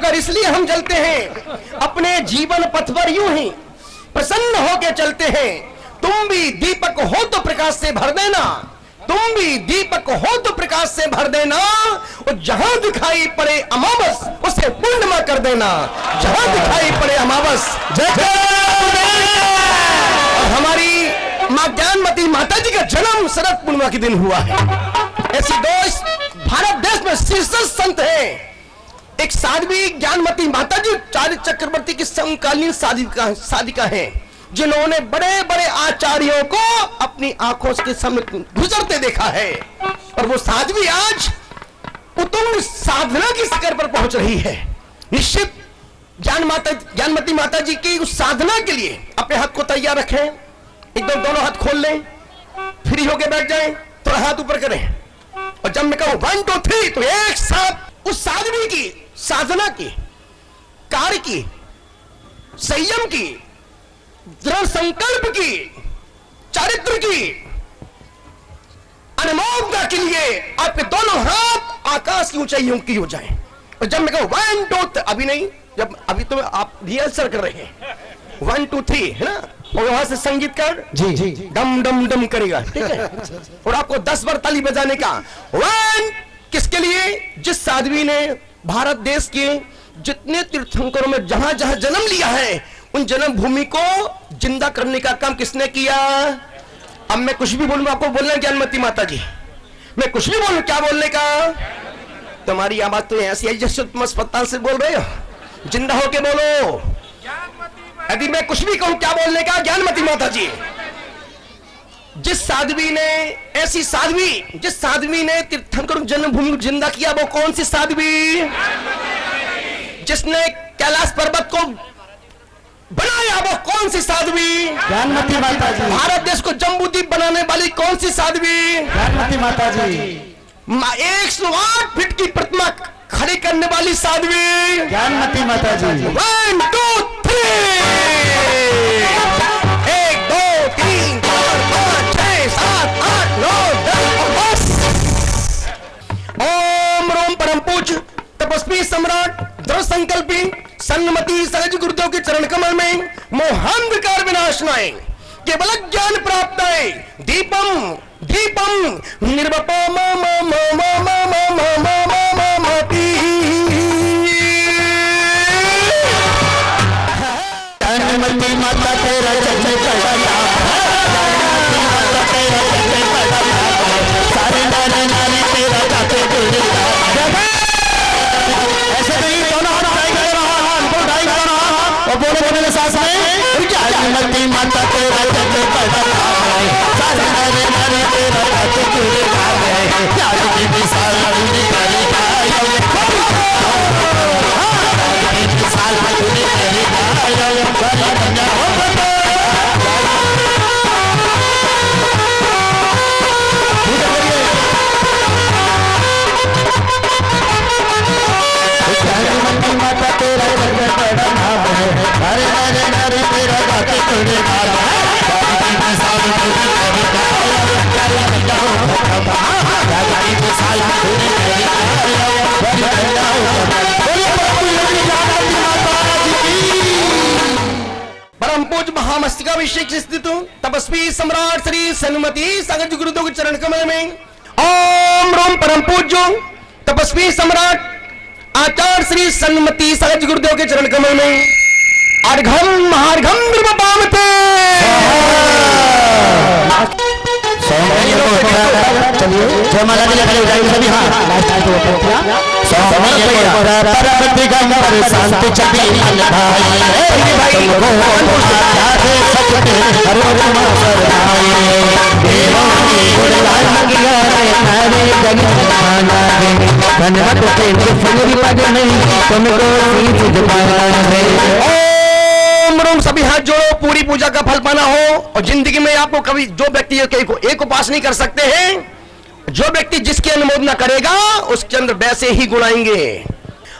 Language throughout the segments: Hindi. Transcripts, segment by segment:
पर इसलिए हम जलते हैं, अपने जीवन पथ पर यूं ही प्रसन्न होके चलते हैं। तुम भी दीपक हो तो प्रकाश से भर देना, तुम भी दीपक हो तो प्रकाश से भर देना, और जहां दिखाई पड़े अमावस उसे पूर्णिमा कर देना, जहां दिखाई पड़े अमावस। और हमारी मां ज्ञानमती माता जी का जन्म शरद पूर्णिमा के दिन हुआ है। ऐसी दोस्त भारत देश में शीर्षस्थ संत है। एक साध्वी ज्ञानमती माता जी चार्य चक्रवर्ती की समकालीन साधिका है, जिन्होंने बड़े बड़े आचार्यों को अपनी आंखों के सामने गुजरते देखा है। और वो साध्वी आज उत्तुंग साधना की शिखर पर पहुंच रही है। निश्चित ज्ञानमती माता जी की उस साधना के लिए अपने हाथ को तैयार रखें, एकदम दोनों हाथ खोल लें, फ्री होके बैठ जाएं, थोड़ा हाथ ऊपर करें, और जब मैं कहूं 1 2 3 तो एक साथ उस साधवी की साधना की, कार्य की, संयम की, दृढ़ संकल्प की, चरित्र की, अनमोलता के लिए आपके दोनों हाथ आकाश की ऊंचाइयों की हो जाएं। और जब मैं कहूं 1 2 अभी नहीं, जब अभी तो आप रिहर्सल कर रहे हैं, 1 2 3 है ना, और वहां से संगीतकार जी जी डम डम डम करेगा, ठीक है, और आपको 10 बार ताली बजाने का। 1 किसके लिए? जिस साध्वी ने भारत देश के जितने तीर्थंकरों में जहां जहां जन्म लिया है, उन जन्म भूमि को जिंदा करने का काम किसने किया? अब मैं कुछ भी बोलूं, आपको बोलना है ज्ञानमती माता जी, मैं कुछ भी बोलूं, क्या बोलने का? तुम्हारी आवाज तो ऐसी है जैसे तुम अस्पताल से बोल रहे हो, जिंदा होके बोलो। यदि मैं कुछ भी कहूं, क्या बोलने का? ज्ञानमती माता जी। जिस साध्वी ने, ऐसी साध्वी जिस साध्वी ने तीर्थंकर जन्मभूमि को जिंदा किया, वो कौन सी साध्वी? जिसने कैलाश पर्वत को बनाया, वो कौन सी साध्वी? ज्ञानमती माता जी। भारत देश को जम्बूद्वीप बनाने वाली कौन सी साध्वी? ज्ञानमती माता जी। 108 फीट की प्रतिमा खड़ी करने वाली साध्वी? ज्ञानमती माता जी। 1 2 3 1 2 3 4 5 6 7 8 9 10 ओम रोम परम पूज्य तपस्वी सम्राट दृढ़ संकल्पी संगमती सहज गुरुदेव के चरण कमल में मोहांधकार विनाशनाय केवल ज्ञान प्राप्त है। दीपम दीपम निर्वपम ज्ञानमती माता तेरा चरण सारे नारे नारे तेरा गाते ऐसे नहीं, दोनों हाथ उठाई और बोले बोले साथ में ज्ञानमती माता तेरा चरण सारे नारे नारे तेरा गाते ज्ञान की विशाल माता तेरा परम पूज्य महामस्तकाभिषेक स्थित तपस्वी सम्राट श्री सन्मति सहज गुरुदेव के चरण कमल में ओम रोम परम पूज्य तपस्वी सम्राट आचार्य श्री सन्मति सहज गुरुदेव के चरण कमल में अर्घम महार्घम द्रवपामते। चलिए जयमाला के लिए जाएंगे सभी। हाँ शांति छवि सभी हाथ जोड़ो, पूरी पूजा का फल पाना हो। और जिंदगी में आपको कभी जो व्यक्ति एक उपास नहीं कर सकते हैं, जो व्यक्ति जिसकी अनुमोदना करेगा उसके अंदर वैसे ही गुण आएंगे।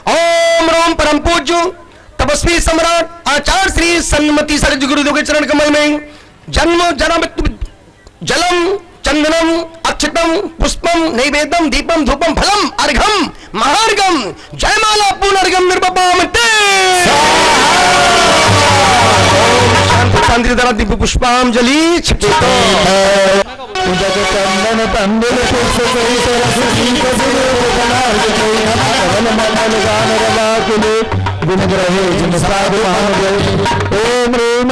ओम रोम परम पूज्य तपस्वी सम्राट आचार्य श्री सन्मति सहज गुरुदेव के चरण कमल में जन्म जन्म जलम चंदनम अक्षतम पुष्पम नैवेद्यम दीपम धूपम फलम अर्घम महार्गम जयमाला पुनर्गम निर्वपाम ते शांति दरा दिव्य पुष्पांजलि चंदन तंदुल पुष्प कोई सरस्वती ओम ह्रीम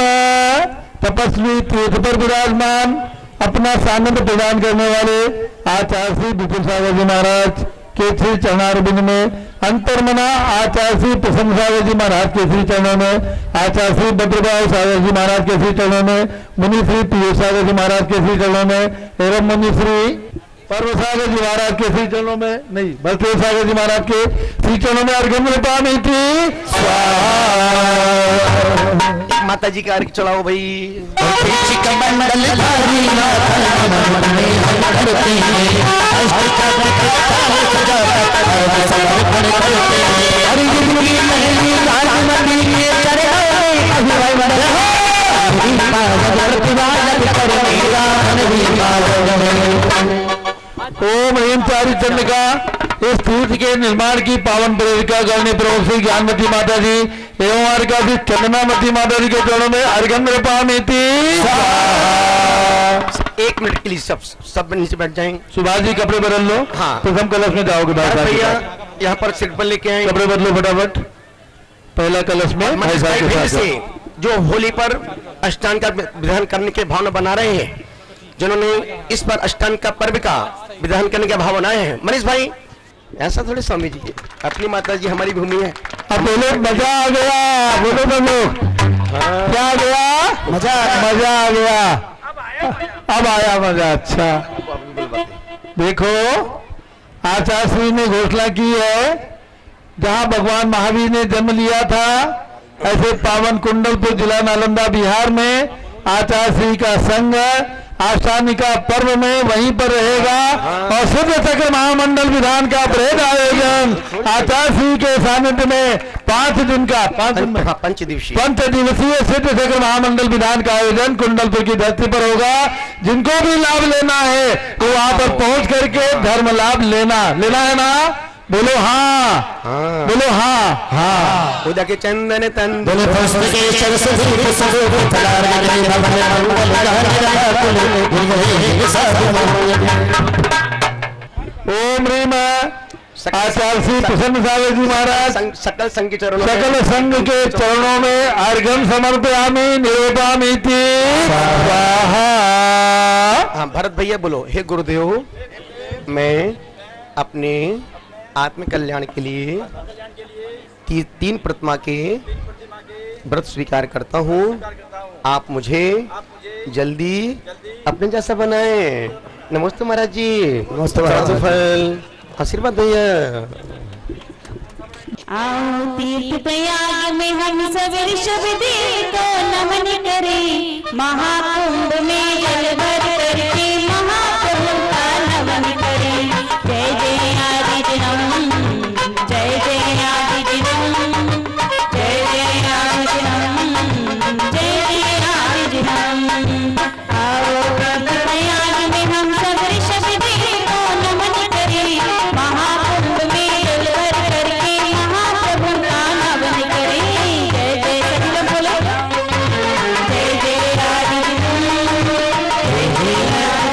तपस्वी तीर्थ पर विराजमान अपना सानिध्य प्रदान करने वाले आचार्य श्री विपुल सागर जी महाराज के श्री चरणारविंद में अंतर्मना आचार्य श्री प्रसन्न सागर जी महाराज के श्री चरणों में आचार्य श्री भद्रभाव सागर जी महाराज के श्री चरणों में मुनि श्री पीयूष सागर जी महाराज के श्री चरणों में एवं मुनि श्री पर्व सागर जी महाराज के श्री चरणों में नहीं बलदेव सागर जी महाराज के श्री चरणों में अर्घ्य पानी थी। माता जी का अर्घ्य चढ़ाओ भाई। ओम ह्रीम चारि चंडिका इस तीर्थ के निर्माण की पावन प्रेरिका गौरणी प्रभु श्री ज्ञानमती माता जी एवं अर्घा श्री चंदनामती माता जी के चरणों में अर्घ्य पामीति। 1 मिनट के लिए सब नीचे बैठ जाएंगे। सुभाष जी कपड़े बदल लो। हाँ प्रथम कलश में जाओगे भैया यहाँ पर सिर पर लेके आए कपड़े बदलो फटाफट। पहला कलश में से जो होली पर अष्टांग का विधान करने के भावना बना रहे हैं, जिन्होंने इस पर अष्टांग का पर्व का विधान करने के भाव बनाए हैं। मनीष भाई ऐसा थोड़े स्वामी जी, अपनी माता जी हमारी भूमि है। अब बोलो मजा आ गया, बोलो बोलो क्या आ गया? मजा आ गया, अब आया मजा। अच्छा देखो आचार्य श्री ने घोषणा की है जहां भगवान महावीर ने जन्म लिया था ऐसे पावन कुंडलपुर जिला नालंदा बिहार में आचार्य श्री का संघ आष्टानी का पर्व में वहीं पर रहेगा और सूर्य चक्र महामंडल विधान का बृहद आयोजन आचार्य श्री के सानिध्य में 5 दिन का पंच दिवसीय सूर्य चक्र महामंडल विधान का आयोजन कुंडलपुर की धरती पर होगा। जिनको भी लाभ लेना है वो वहां पर पहुंच करके धर्म लाभ लेना है ना। बोलो हाँ, बोलो हाँ। खुदा के चंदन तन ओम ह्रीम आचार्य श्री प्रसन्न सागर जी महाराज सकल संघ के चरणों में अर्घ्यम समर्पयामि निरूपयामीति। हाँ भरत भैया बोलो। हे गुरुदेव, मैं अपने आत्म कल्याण के लिए 3 प्रतिमा के व्रत स्वीकार करता हूँ। आप मुझे जल्दी अपने जैसा बनाए। नमस्ते महाराज जी। नमस्ते महाराज। फल आशीर्वाद भैया। आओ तीर्थ प्रयाग में हम सब ऋषभ देव को नमन करें, महाकुंभ में जल भर करके महाप्रभु का नमन करें। जय जय आदि दिनम, जय जय आदि दिनम, जय जय आदि दिनम, जय जय आदि दिनम। आओ तीर्थ प्रयाग में हम सब ऋषभ देव को नमन करें, महाकुंभ में जल भर करके महाप्रभु का नमन करें। जय जय सभी बोलो, जय जय आदि दिनम, जय जय आदि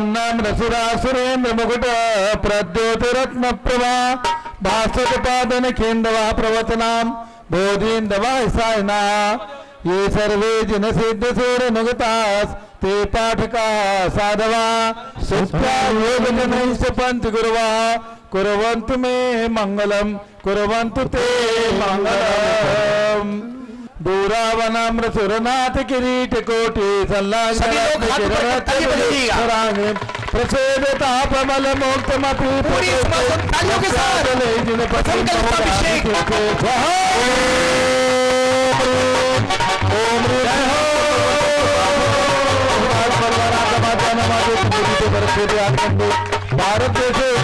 वन्नम रसुरा सुरेंद्र मुकुट प्रद्योत रत्न प्रभा भास्वत पादन खेन्दवा प्रवचनाम बोधिन्दवा सायना ये सर्वे जिन सिद्ध सूर नुगतास ते पाठका साधवा सुप्ता योग जनैष पंच गुरुवा कुर्वन्तु मे मंगलम कुर्वन्तु ते मंगलम। दूरावनम्र सुरनाथ किरीट कोटि प्रचोदतापमल मोक्तमपि भारत देश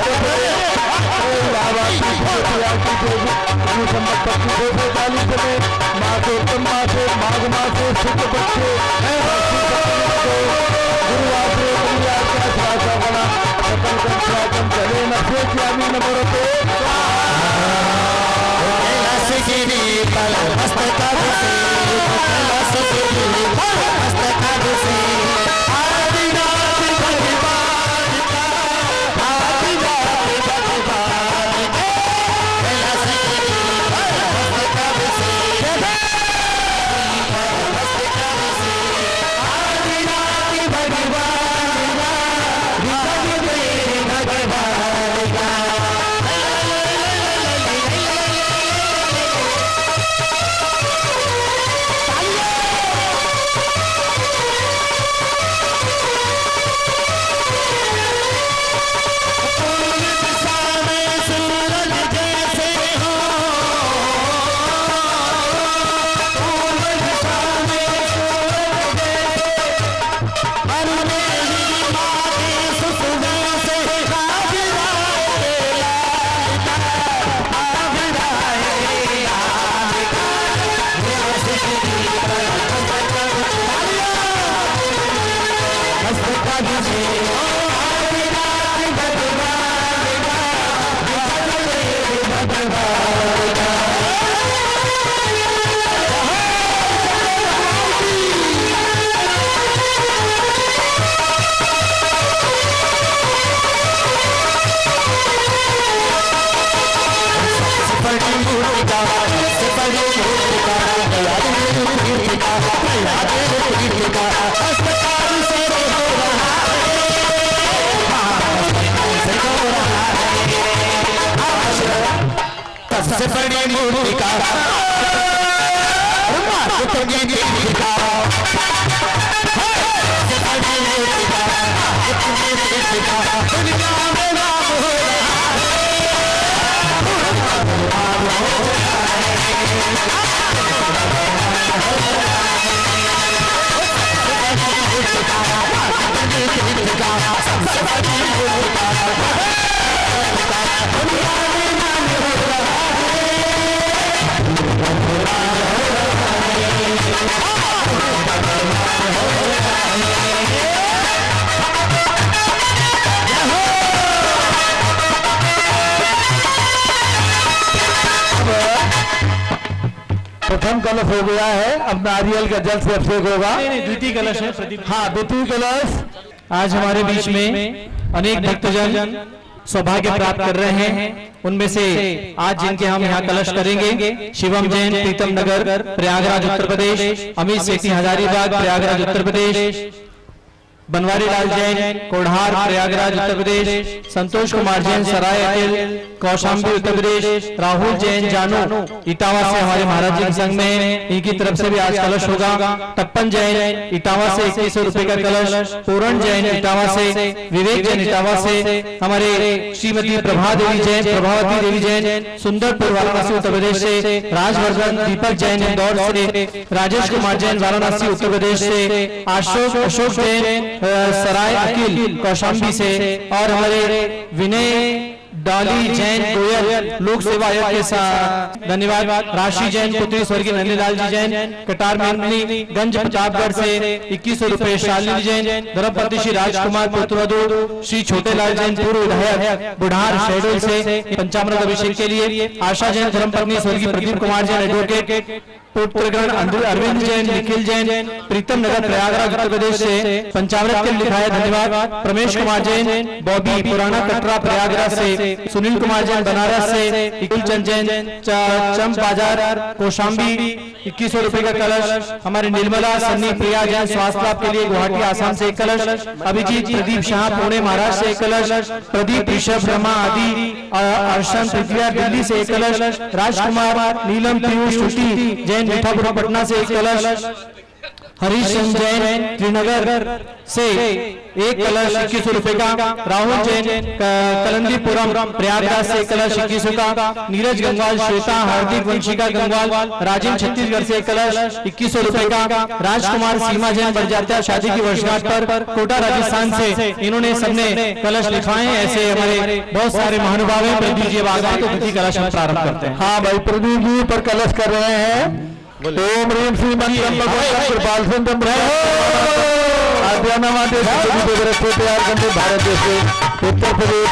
मासोत्तम मासे माघ मासे शुक्ल पक्षे चले नमी नमरते सबसे बड़ी मूर्तिका प्रथम कलश हो गया है, अब नारियल का जल से अभिषेक होगा। नहीं, द्वितीय कलश है प्रदीप। हाँ, द्वितीय कलश। आज हमारे बीच में अनेक भक्तजन सौभाग्य प्राप्त कर रहे हैं। उनमें से आज जिनके हम यहाँ कलश करेंगे, शिवम जैन प्रीतम नगर प्रयागराज उत्तर प्रदेश, अमित सेठी हजारीबाग प्रयागराज उत्तर प्रदेश, बनवारी लाल जैन कोढ़ार प्रयागराज उत्तर प्रदेश, संतोष कुमार जैन सराय अटेल कौशाम्बी उत्तर प्रदेश, राहुल जैन जानो इटावा से हमारे महाराज जी के संग में, इनकी तरफ से भी आज कलश होगा। तप्पन जैन इटावा से 2100 रुपए का कलश, पूरण जैन इटावा से, विवेक जैन इटावा से, हमारे श्रीमती प्रभा देवी जैन प्रभावती देवी जैन सुंदरपुर वाराणसी उत्तर प्रदेश से, राजवर्धन दीपक जैन इंदौर से, राजेश कुमार जैन वाराणसी उत्तर प्रदेश से, अशोक जैन सराय अकील कौशाम्बी से, और हमारे विनय डाली जैन गोयल लोक सेवा आयोग के साथ धन्यवाद। राशि जैन पुत्री स्वर्गीय नंदीलाल जी जैन कटार मेमनी गंज प्रतापगढ़ से 2100 रुपए, शालिनी जैन धर्मपति श्री राजकुमार पुत्रवधू श्री छोटे लाल जैन पूर्व विधायक बुढ़ार शहडोल से 55 अभिषेक के लिए, आशा जैन धर्मपत्नी स्वर्गीय प्रदीप कुमार जैन एडवोकेट पुत्रगण अरविंद जैन, निखिल जैन, प्रीतम नगर प्रयागराज उत्तर प्रदेश से 55 के लिखा है, धन्यवाद। प्रमेश कुमार जैन, बॉबी पुराना कटरा प्रयागराज से, सुनील कुमार जैन बनारस से, इकुल चंद जैन चंप बाजार कौशाम्बी 2100 रुपए का कलश। हमारे निर्मला सन्नी प्रिया जैन स्वास्थ्य लाभ के लिए गुवाहाटी आसाम से 1 कलश। अभिजीत प्रदीप शाह पुणे महाराष्ट्र से 1 कलश। प्रदीप ऋषभ रमा आदि अर्शन पृथ्वी दिल्ली से 1 कलश। राजकुमार नीलम पीयूष श्रुति जैन मीठापुरा पटना से 1 कलश। हरीश चंद जैन त्रिनगर से 1 कलश 2100 रुपए का। राहुल जैन कलंदीपुरम प्रयागराज से 1 कलश 2100 का। नीरज गंगवाल, श्वेता, हार्दिक, वंशिका गंगवाल, राजेंद्र छत्तीसगढ़ से 1 कलश 2100 रुपए का। राजकुमार सीमा जैन बरजात्या शादी की वर्षगांठ पर कोटा राजस्थान से इन्होंने सबने कलश लिखवाए। ऐसे हमारे बहुत सारे महानुभाव हैं। प्रदीप जी आगे तो प्रति कलश हम प्रारंभ करते हैं। हाँ भाई, प्रदीप जी पर कलश कर रहे हैं। ओम ह्रीम श्री मंत्रम भगवान कृपाल सिंधम आद्याना माते तैयार करते भारत देश के उत्तर प्रदेश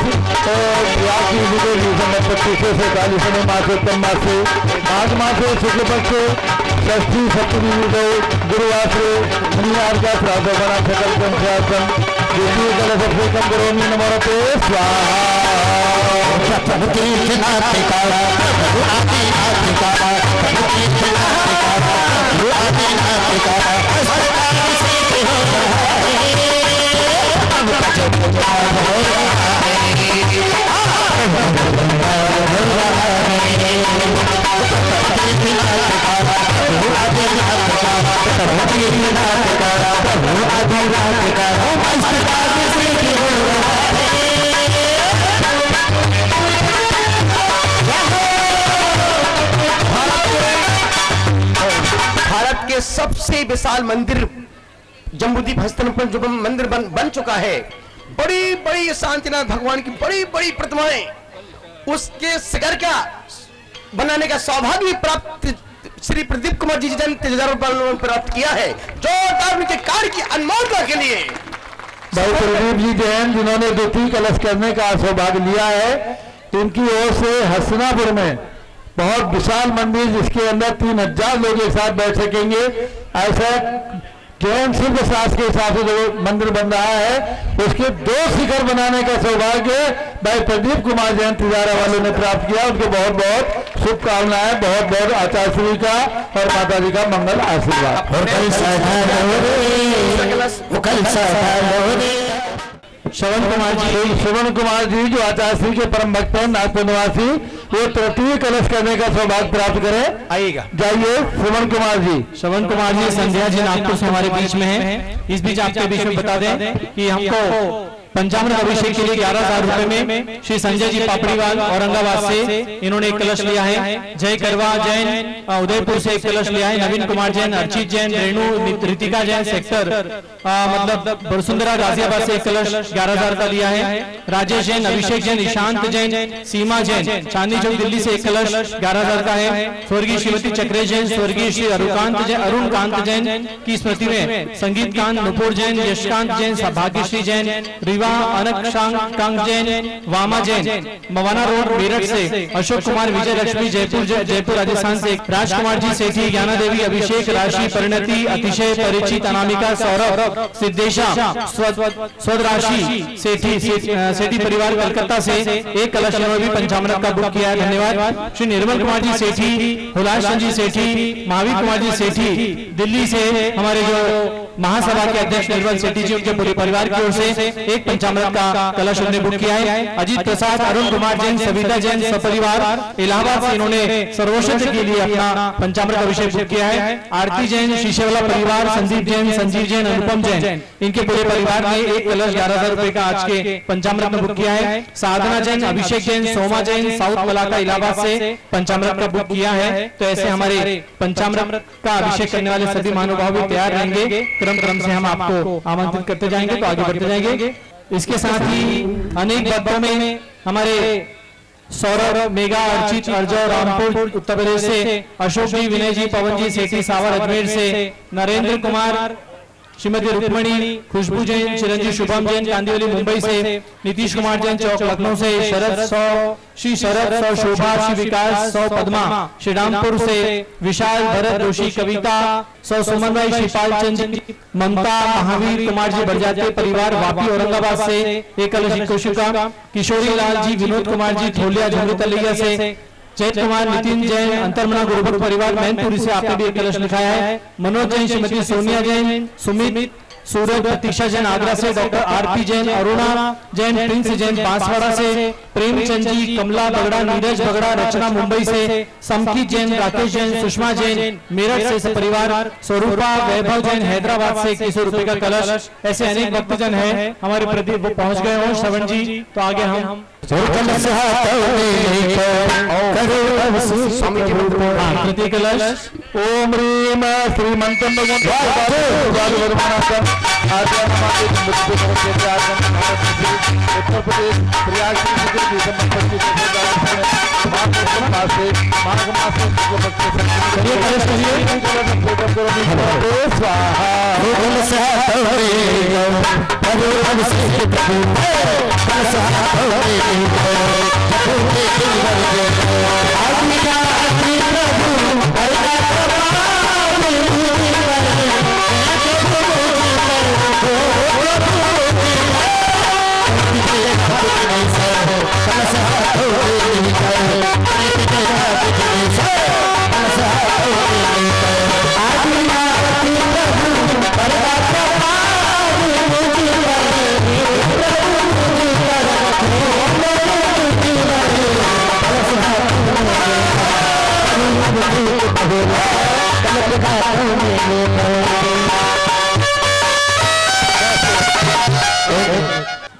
और बिहार की विजय 25 से 40 मासोत्तम मास से माघ मास से शुक्ल पक्ष षष्ठी सप्तमी विजय गुरुवार से शनिवार का श्राद्ध बना सकल पंचायतम द्वितीय कलश से कम करो नमोते स्वाहा। भारत के सबसे विशाल मंदिर जम्बूद्वीप हस्तिनापुर जो मंदिर बन चुका है, बड़ी बड़ी शांतिनाथ भगवान की बड़ी बड़ी प्रतिमाएं, उसके शिखर का बनाने का सौभाग्य प्राप्त श्री प्रदीप कुमार जी जैन प्राप्त किया है, जोरदार उनके कार्य की अनमोलता के लिए। भाई प्रदीप जी जैन जिन्होंने द्वितीय कलश करने का सौभाग्य लिया है, इनकी ओर से हस्तिनापुर में बहुत विशाल मंदिर जिसके अंदर 3000 लोग एक साथ बैठ सकेंगे, ऐसा जैन शिल्प शास्त्र के हिसाब से जो मंदिर बन रहा है उसके 2 शिखर बनाने का सौभाग्य भाई प्रदीप कुमार जैन तिजारा वालों ने प्राप्त किया। उनको बहुत बहुत शुभकामनाएं, बहुत बहुत आचार्य श्री का और माता जी का मंगल आशीर्वाद। श्रवण कुमार जी जो आचार्य श्री के परम भक्त हैं नागपुर निवासी, वो तृतीय कलश करने का सौभाग्य प्राप्त करें। आइएगा, जाइए श्रवण कुमार जी। श्रवण कुमार जी संध्या जी नागपुर से हमारे बीच में हैं। इस बीच आपके बीच में बता दें कि हमको पंचामृत अभिषेक के लिए 11,000 रुपए में श्री संजय जी पापड़ीवाल औरंगाबाद से इन्होंने 1 कलश लिया है। जय करवा जैन उदयपुर से 1 कलश लिया है। नवीन कुमार जैन, अर्चित जैन, रेणु रितिका जैन सेक्टर मतलब बरसुंदरा गाजियाबाद से 1 कलश 11,000 का लिया है। राजेश जैन, अभिषेक जैन, ईशांत जैन, सीमा जैन चांदनी चौक दिल्ली से 1 कलश 11,000 का है। स्वर्गीय श्रीमती चक्रे जैन, स्वर्गीय श्री अरुण कांत जैन की स्मृति में संगीत कांत, नुपुर जैन, यशकांत जैन, भाग्यश्री जैन, रिवा अनक जैन, वामा जैन मवाना रोड मेरठ से, अशोक कुमार, विजय लक्ष्मी जयपुर राजस्थान से, राजकुमार जी सेठी, ज्ञाना देवी, अभिषेक, राशि, परिणति, अतिशय परिचित, अनामिका, सौरभ, सिद्धेशा, स्वराशि सेठी परिवार कलकत्ता से 1 कलश इन्होंने भी पंचामृत का बुक किया है। धन्यवाद। श्री निर्मल कुमार जी सेठी, हुलास जी सेठी, महावीर कुमार जी सेठी दिल्ली से हमारे जो महासभा के अध्यक्ष निर्मल सेठी जी उनके पूरे परिवार की ओर से 1 पंचामृत का कलश उन्होंने बुक किया है। अजीत प्रसाद, अरुण कुमार जैन, सविता जैन सपरिवार इलाहाबाद से इन्होंने सर्वोच्च के लिए अपना पंचामृत अभिषेक बुक किया है। आरती जैन, शीशेवाला परिवार, संदीप जैन, संजीव जैन, अनुपम जैन इनके पूरे परिवार ने 1 कलश 11,000 रुपए का आज के पंचामृत में बुक किया है। साधना जैन, अभिषेक जैन, सोमा जैन साउथ मलाका इलाहाबाद से पंचामृत का बुक किया है। तो ऐसे हमारे पंचामृत का अभिषेक करने वाले सभी महानुभाव भी तैयार रहेंगे। क्रम से हम आपको आमंत्रित करते जाएंगे, तो आगे बढ़ते जाएंगे। इसके साथ ही अनेक भक्तों में हमारे सौरभ, मेगा, अर्चित, अर्जव, रामपुर उत्तर प्रदेश से, अशोक जी, विनय जी, पवन जी सेठी सावर अजमेर से, नरेंद्र कुमार श्रीमती रुक्मणी खुशबू जैन, चिरंजीव शुभम जैन कांदिवली मुंबई से, नीतीश कुमार जैन चौक लखनऊ से, शरद 100, श्री शरद 100 शोभा, श्री विकास 100 पद्मा श्री रामपुर से, विशाल भरत जोशी कविता 100 सुमन भाई, शिपाल चंद, ममता महावीर कुमार जी बरजाते परिवार वापी औरंगाबाद से, एक कलश कोशिका, किशोरी लाल जी, विनोद कुमार जी थोलिया झुमरी तलैया से, जैन कुमार, नितिन जैन अंतरमना गुरुभक्त परिवार मैनपुरी से आपने भी एक कलश लिखाया है, मनोज जैन, श्रीमती सोनिया जैन, सुमित सूरज, प्रतीक्षा जैन आगरा से, doctor RP Jain, Aruna Jain, Prince Jain Banswara से, प्रेमचंद जी, कमला बगड़ा, नीरज बगड़ा, रचना मुंबई से, समकित जैन, राकेश जैन, सुषमा जैन मेरठ से परिवार, स्वरूपा वैभव जैन हैदराबाद से 2100 रुपए का कलश। ऐसे अनेक भक्तजन हैं हमारे प्रति वो पहुंच गए हो श्रवण जी, तो आगे हम प्रति कलश ओम ह्रीम श्रीमंतम उत्तर प्रदेश प्रयाग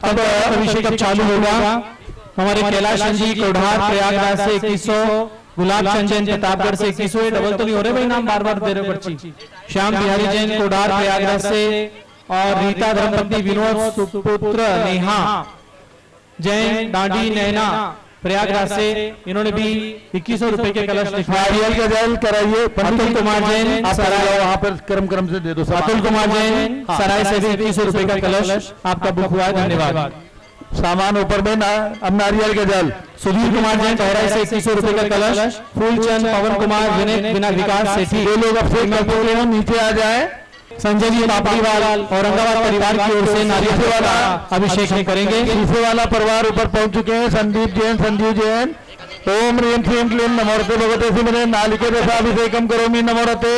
अब अभिषेक चालू होगा। हमारे कैलाश जी कोढ़ार प्रयागराज से 2100, गुलाब चंद जैन प्रतापगढ़ से 2100, डबल तो नहीं हो रहे भाई, नाम बार बार दे रहे पर्ची। श्याम बिहारी जैन कोढ़ार प्रयागराज से, और रीता धर्मपत्नी विनोद सुपुत्र नेहा जैन डांडी नैना प्रयागराज से, इन्होंने भी 2100 रुपए के कलश लिखवाया। कराइए अतुल कुमार जैन सराय, वहाँ पर क्रम से दे दो। अतुल कुमार जैन सराय से भी 2100 रुपए का कलश आपका बुक हुआ है, धन्यवाद। सामान ऊपर में ना, अब नारियल के जल। सुधीर कुमार जैन बहराइच से 2100 रुपए का कलश, फूलचंद पवन कुमार विनय बिना विकास सेठी, ये लोग अब से नीचे आ जाए। संजय जी पापड़ीवाल औरंगाबाद परिवार की ओर से नारियल वाला अभिषेक करेंगे। शीशे वाला परिवार ऊपर पहुंच चुके हैं। संदीप जैन, संजीव जैन। ओम ह्रीम श्रीम क्लीम नमोरते भगवते सिमरे नालिके रसाभिषेकम करोमि नमोरते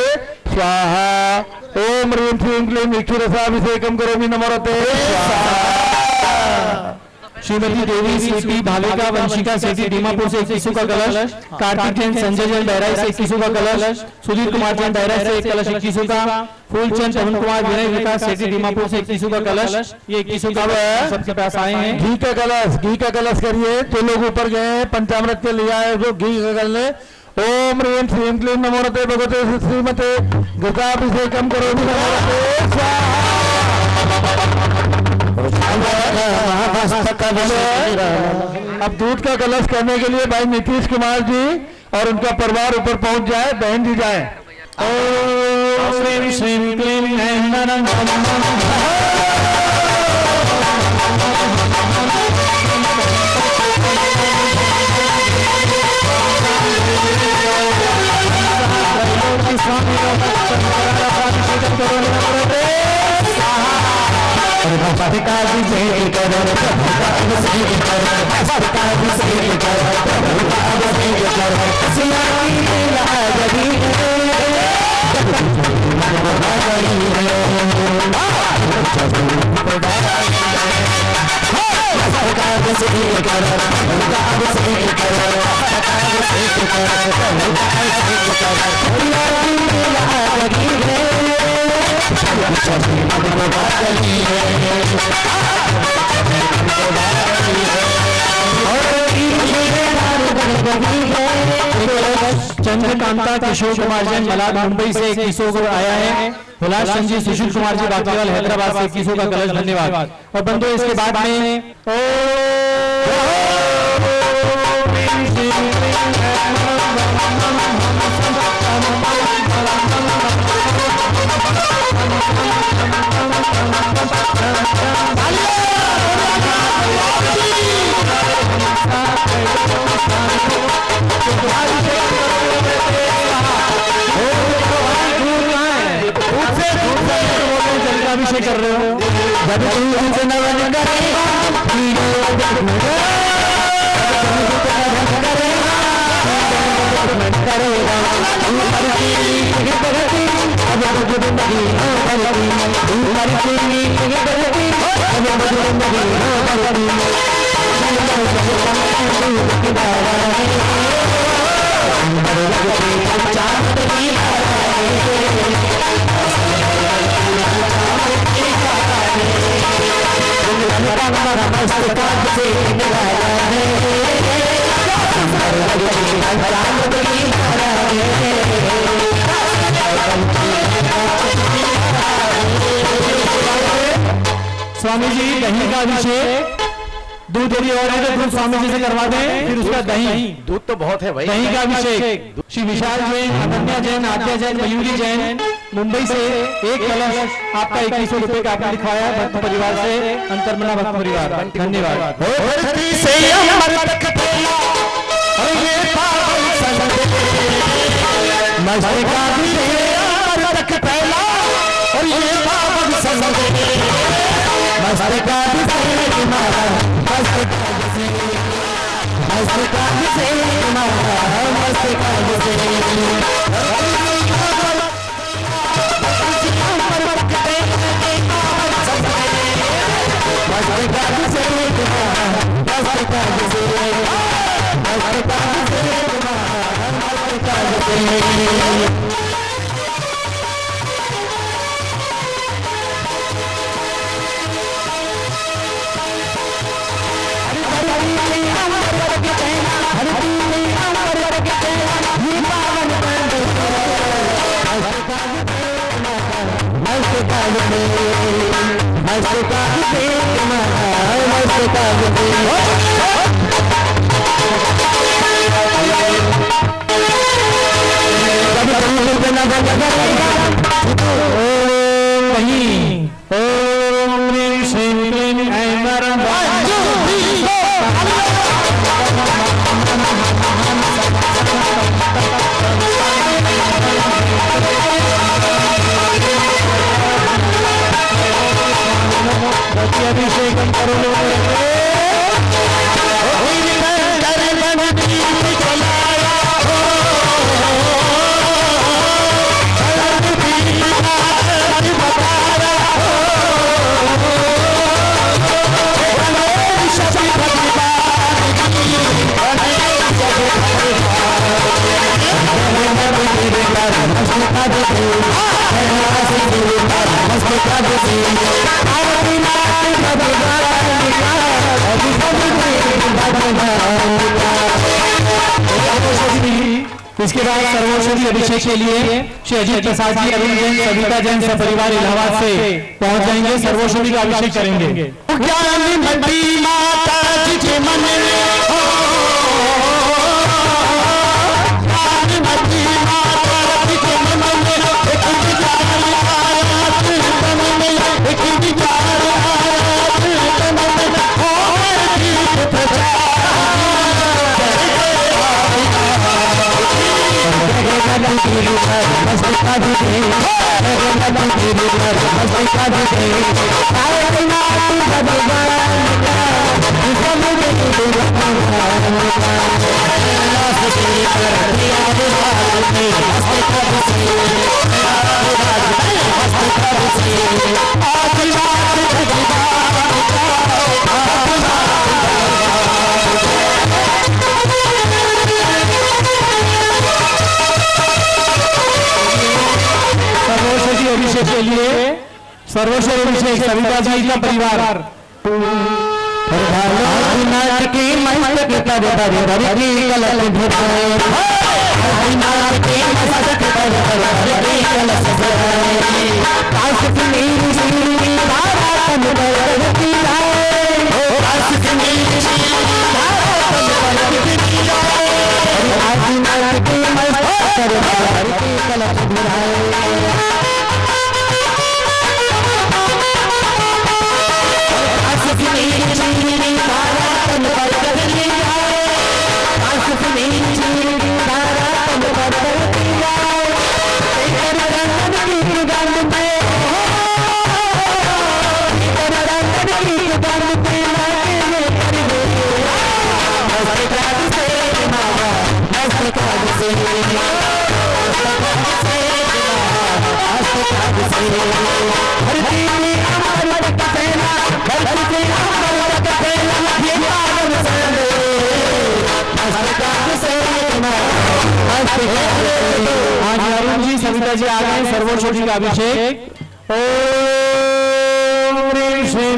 स्वाहा। ओम ह्रीम श्रीम क्लीम इक्षु रसाभिषेकम करोमि नमोरते स्वाहा। श्रीमती देवी सीपी भावेका वंशिका सेठी दीमापुर से 2100 का कलश, कार्तिक जैन संजय जैन बहराइच से 2100 का कलश, सुधीर कुमार जैन बहराइच से 1 कलश 2100 का, फूलचंद पवन कुमार विनय विकास सेठी दीमापुर से 2100 का कलश, ये 2100 का सबके पास आए हैं। घी का कलश करिए। जो लोग ऊपर गए पंचामृत के लिया है जो घी का कलश। ओम ह्रीम श्रीम क्लीम नमोरते भगवते श्रीमते घृताभिषेकम करोमि नमोरते स्वाहा। अब दूध का कलश करने के लिए भाई नीतीश कुमार जी और उनका परिवार ऊपर पहुंच जाए, बहन जी जाए। ओम श्रीम श्रीम क्लीम चंद्रकांता किशोर कुमार जैन मलाड मुंबई से 2100 को आया है। हुलास चंद जी सुशील कुमार जी बागेवाल हैदराबाद से 2100 का कलश, धन्यवाद। और बंधु इसके बाद में ओ अभिषेक कर रहे हो स्वामी जी दही का अभिषेक दूध थोड़ी और है तो दूध स्वामी जी से करवा दें, फिर उसका दही। दूध तो बहुत है भाई। दही का अभिषेक श्री विशाल जैन, अनन्या जैन, आद्या जैन, मयूरी जैन मुंबई से एक कलश आपका 2100 रुपए का आपने लिखवाया भक्त परिवार से, अंतर्मना भक्त परिवार, धन्यवाद। अभिषेक करो इसके बाद सर्वोषधि अभिषेक के लिए श्री अजीत प्रसाद जी, अरुण जैन, सविता जैन सपरिवार इलाहाबाद से पहुंच जाएंगे, सर्वोषधि का अभिषेक करेंगे। के लिए सर्वोच्च अभिषेक सविता जी का परिवार आज अरुण जी सविता जी आ गए सर्वोच्च का अभिषेक। ओम ह्रीं श्रीं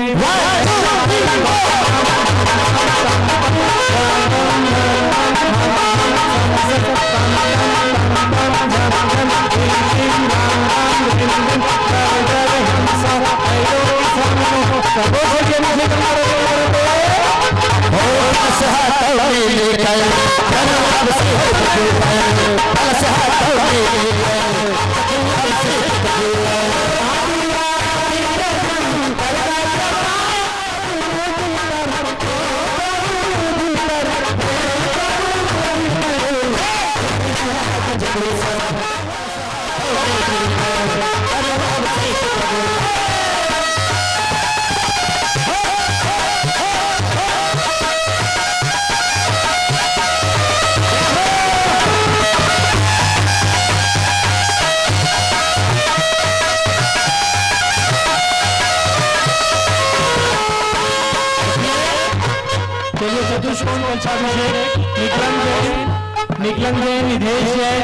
निकलन जैन, निधेश जैन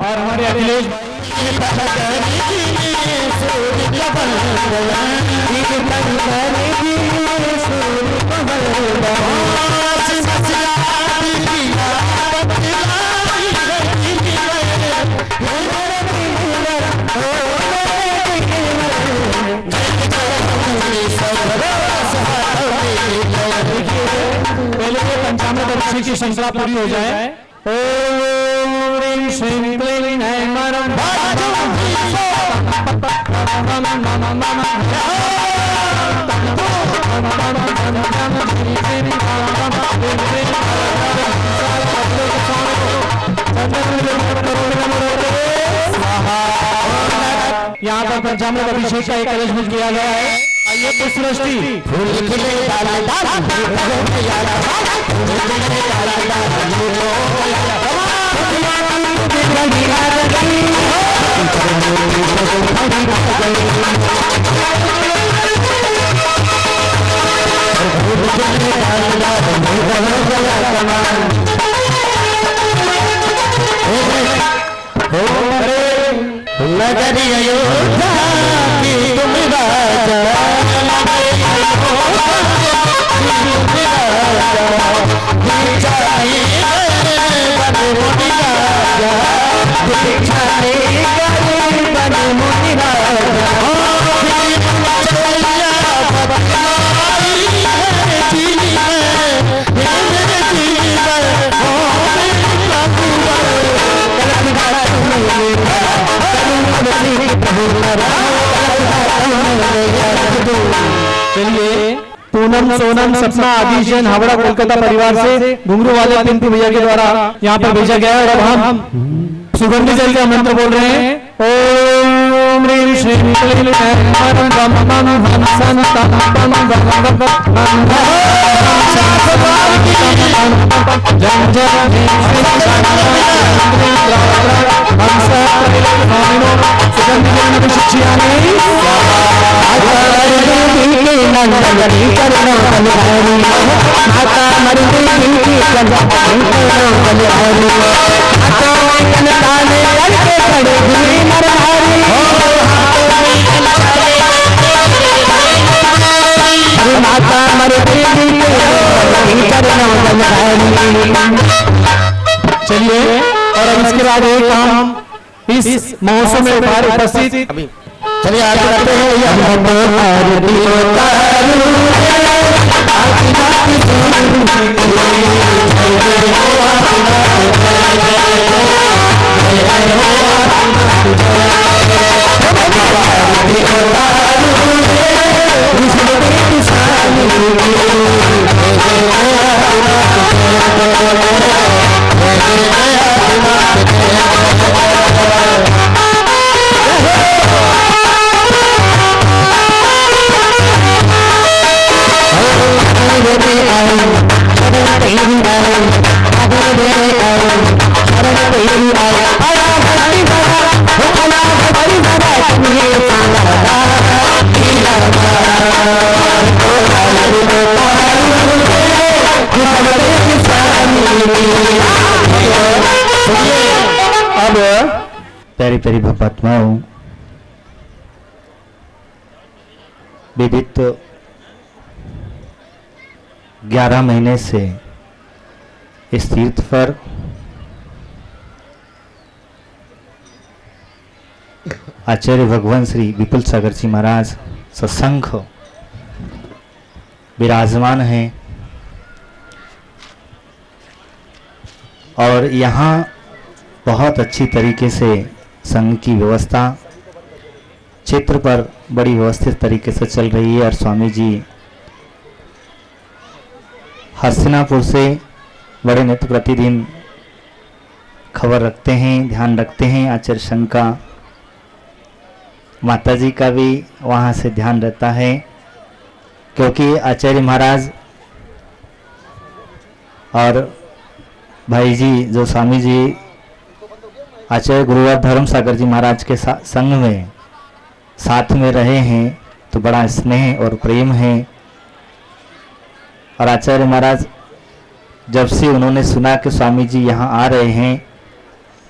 और हमारे अखिलेश पंचामृत अभिषेक की श्रृंखला पूरी हो जाए। ओम ह्रीं श्रीं क्लीं ऐं यहाँ पर पंचामृत अभिषेक का एक कलश किया गया है। आइए पुष्पवृष्टि फूल खिले नगरी अयोध्या की तुम राजा चलिए पूनम, सोनम, सपना, आदि जैन हावड़ा कोलकाता परिवार से घुंघरू वाले पिंटू भैया के द्वारा यहाँ पर भेजा गया है। और अब हम सुगंधी जल का मंत्र बोल रहे हैं। ओम ह्रीं श्रीं क्लीं ऐं चलिए और अब इसके बाद एक काम इस महोत्सव में उपस्थित चलिए आगे बढ़ते हैं। प्यारी प्यारी भक्तात्माओं, विदित 11 महीने से इस तीर्थ पर आचार्य भगवान श्री विपुल सागर जी महाराज सत्संग विराजमान हैं और यहाँ बहुत अच्छी तरीके से संघ की व्यवस्था क्षेत्र पर बड़ी व्यवस्थित तरीके से चल रही है। और स्वामी जी हस्तिनापुर से बड़े नित्य प्रतिदिन खबर रखते हैं, ध्यान रखते हैं। आचार्य संघ का, माता जी का भी वहाँ से ध्यान रहता है, क्योंकि आचार्य महाराज और भाई जी जो स्वामी जी आचार्य गुरुवार धर्म सागर जी महाराज के संग में साथ में रहे हैं, तो बड़ा स्नेह और प्रेम है। और आचार्य महाराज जब से उन्होंने सुना कि स्वामी जी यहाँ आ रहे हैं,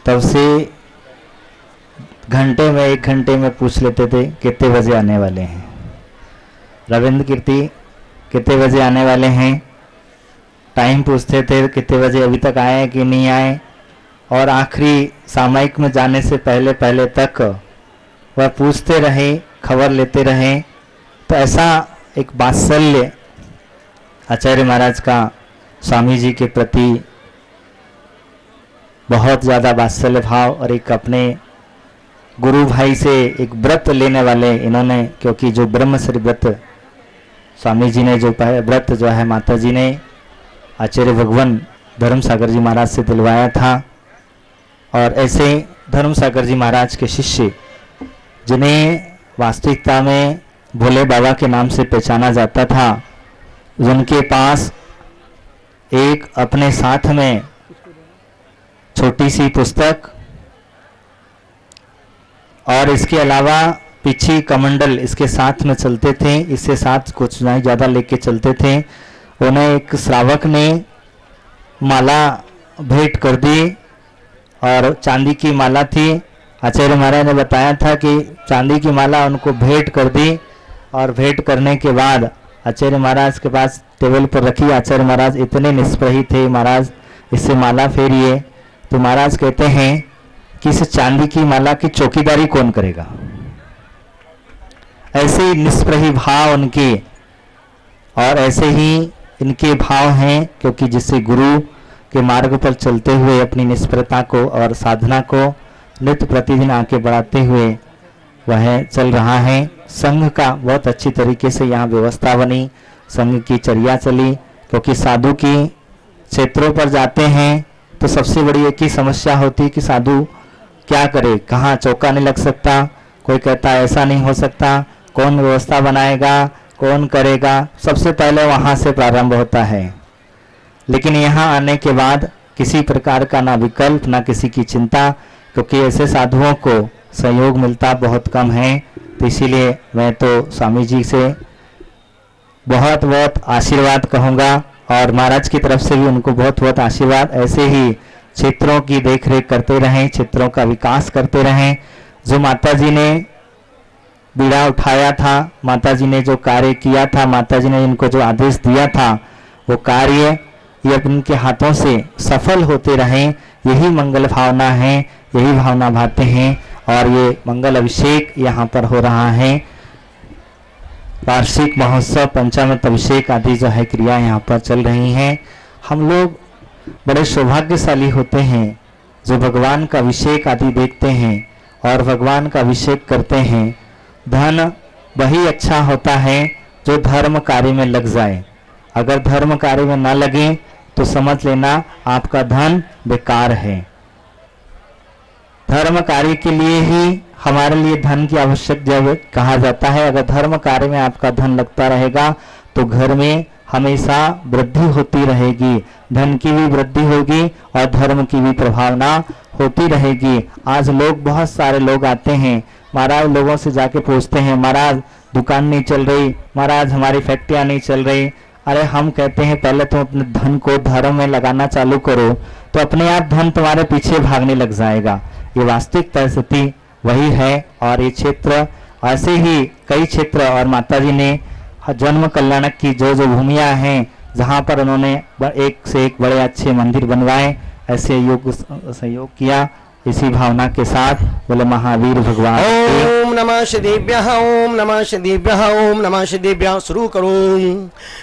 तब से घंटे में 1 घंटे में पूछ लेते थे कितने बजे आने वाले हैं, रविंद्र कीर्ति कितने बजे आने वाले हैं, टाइम पूछते थे कितने बजे, अभी तक आए कि नहीं आए। और आखिरी सामयिक में जाने से पहले पहले तक वह पूछते रहे, खबर लेते रहे। तो ऐसा एक वात्सल्य आचार्य महाराज का स्वामी जी के प्रति बहुत ज़्यादा वात्सल्य भाव, और एक अपने गुरु भाई से एक व्रत लेने वाले इन्होंने, क्योंकि जो ब्रह्मश्री व्रत स्वामी जी ने जो व्रत जो है माता जी ने आचार्य भगवान धर्म सागर जी महाराज से दिलवाया था। और ऐसे धर्म सागर जी महाराज के शिष्य जिन्हें वास्तविकता में भोले बाबा के नाम से पहचाना जाता था, जिनके पास एक अपने साथ में छोटी सी पुस्तक और इसके अलावा पीछे कमंडल इसके साथ में चलते थे, इससे साथ कुछ नहीं ज़्यादा लेके चलते थे। उन्हें एक श्रावक ने माला भेंट कर दी और चांदी की माला थी। आचार्य महाराज ने बताया था कि चांदी की माला उनको भेंट कर दी, और भेंट करने के बाद आचार्य महाराज के पास टेबल पर रखी। आचार्य महाराज इतने निष्प्रही थे, महाराज इससे माला फेरिए। तो महाराज कहते हैं कि इस चांदी की माला की चौकीदारी कौन करेगा। ऐसे ही निष्प्रही भाव उनके, और ऐसे ही इनके भाव हैं, क्योंकि जिससे गुरु के मार्ग पर चलते हुए अपनी निष्प्रता को और साधना को नित्य प्रतिदिन आगे बढ़ाते हुए वह चल रहा है। संघ का बहुत अच्छी तरीके से यहाँ व्यवस्था बनी, संघ की चर्या चली, क्योंकि साधु की क्षेत्रों पर जाते हैं तो सबसे बड़ी एक ही समस्या होती है कि साधु क्या करे, कहाँ चौका नहीं लग सकता, कोई कहता है ऐसा नहीं हो सकता, कौन व्यवस्था बनाएगा, कौन करेगा, सबसे पहले वहाँ से प्रारंभ होता है। लेकिन यहाँ आने के बाद किसी प्रकार का ना विकल्प ना किसी की चिंता, क्योंकि ऐसे साधुओं को सहयोग मिलता बहुत कम है। तो इसीलिए मैं तो स्वामी जी से बहुत बहुत आशीर्वाद कहूँगा, और महाराज की तरफ से भी उनको बहुत बहुत आशीर्वाद। ऐसे ही क्षेत्रों की देखरेख करते रहें, क्षेत्रों का विकास करते रहें। जो माता जी ने बीड़ा उठाया था, माता जी ने जो कार्य किया था, माता जी ने इनको जो आदेश दिया था, वो कार्य ये उनके हाथों से सफल होते रहें, यही मंगल भावना है, यही भावना भाते हैं। और ये मंगल अभिषेक यहाँ पर हो रहा है, वार्षिक महोत्सव, पंचामृत अभिषेक आदि जो है क्रिया यहाँ पर चल रही हैं। हम लोग बड़े सौभाग्यशाली होते हैं जो भगवान का अभिषेक आदि देखते हैं और भगवान का अभिषेक करते हैं। धन वही अच्छा होता है जो धर्म कार्य में लग जाए। अगर धर्म कार्य में ना लगे तो समझ लेना आपका धन बेकार है। धर्म कार्य के लिए ही हमारे लिए धन की आवश्यक जब कहा जाता है। अगर धर्म कार्य में आपका धन लगता रहेगा तो घर में हमेशा वृद्धि होती रहेगी, धन की भी वृद्धि होगी और धर्म की भी प्रभावना होती रहेगी। आज लोग, बहुत सारे लोग आते हैं महाराज, लोगों से जाके पूछते हैं महाराज दुकान नहीं चल रही, महाराज हमारी फैक्ट्रियां नहीं चल रही। अरे हम कहते हैं पहले तुम अपने धन को धर्म में लगाना चालू करो तो अपने आप धन तुम्हारे पीछे भागने लग जाएगा। ये वास्तविक परिस्थिति वही है। और ये क्षेत्र ऐसे ही कई क्षेत्र और माताजी ने जन्म कल्याणक की जो जो भूमियाँ हैं जहाँ पर उन्होंने एक से एक बड़े अच्छे मंदिर बनवाए, ऐसे सहयोग किया। इसी भावना के साथ बोले महावीर भगवान ओम नमः शिदेभ्यः, ओम नमः शिदेभ्यः, ओम नमः शिदेभ्यः। शुरू करो।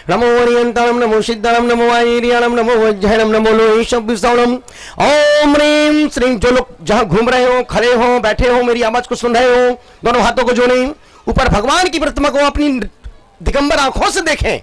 नमो ओरियंताणम, नमो सिद्धाणम, नमो आयरियाणम, नमो वज्रहणम, नमो लोहिशब्दसावणम। ओम ह्रीं श्रीं। जो लोग जहाँ घूम रहे हो, खड़े हो, बैठे हो, मेरी आवाज को सुन रहे हो, दोनों हाथों को जोड़ें, ऊपर भगवान की प्रतिमा को अपनी दिगंबर आंखों से देखें,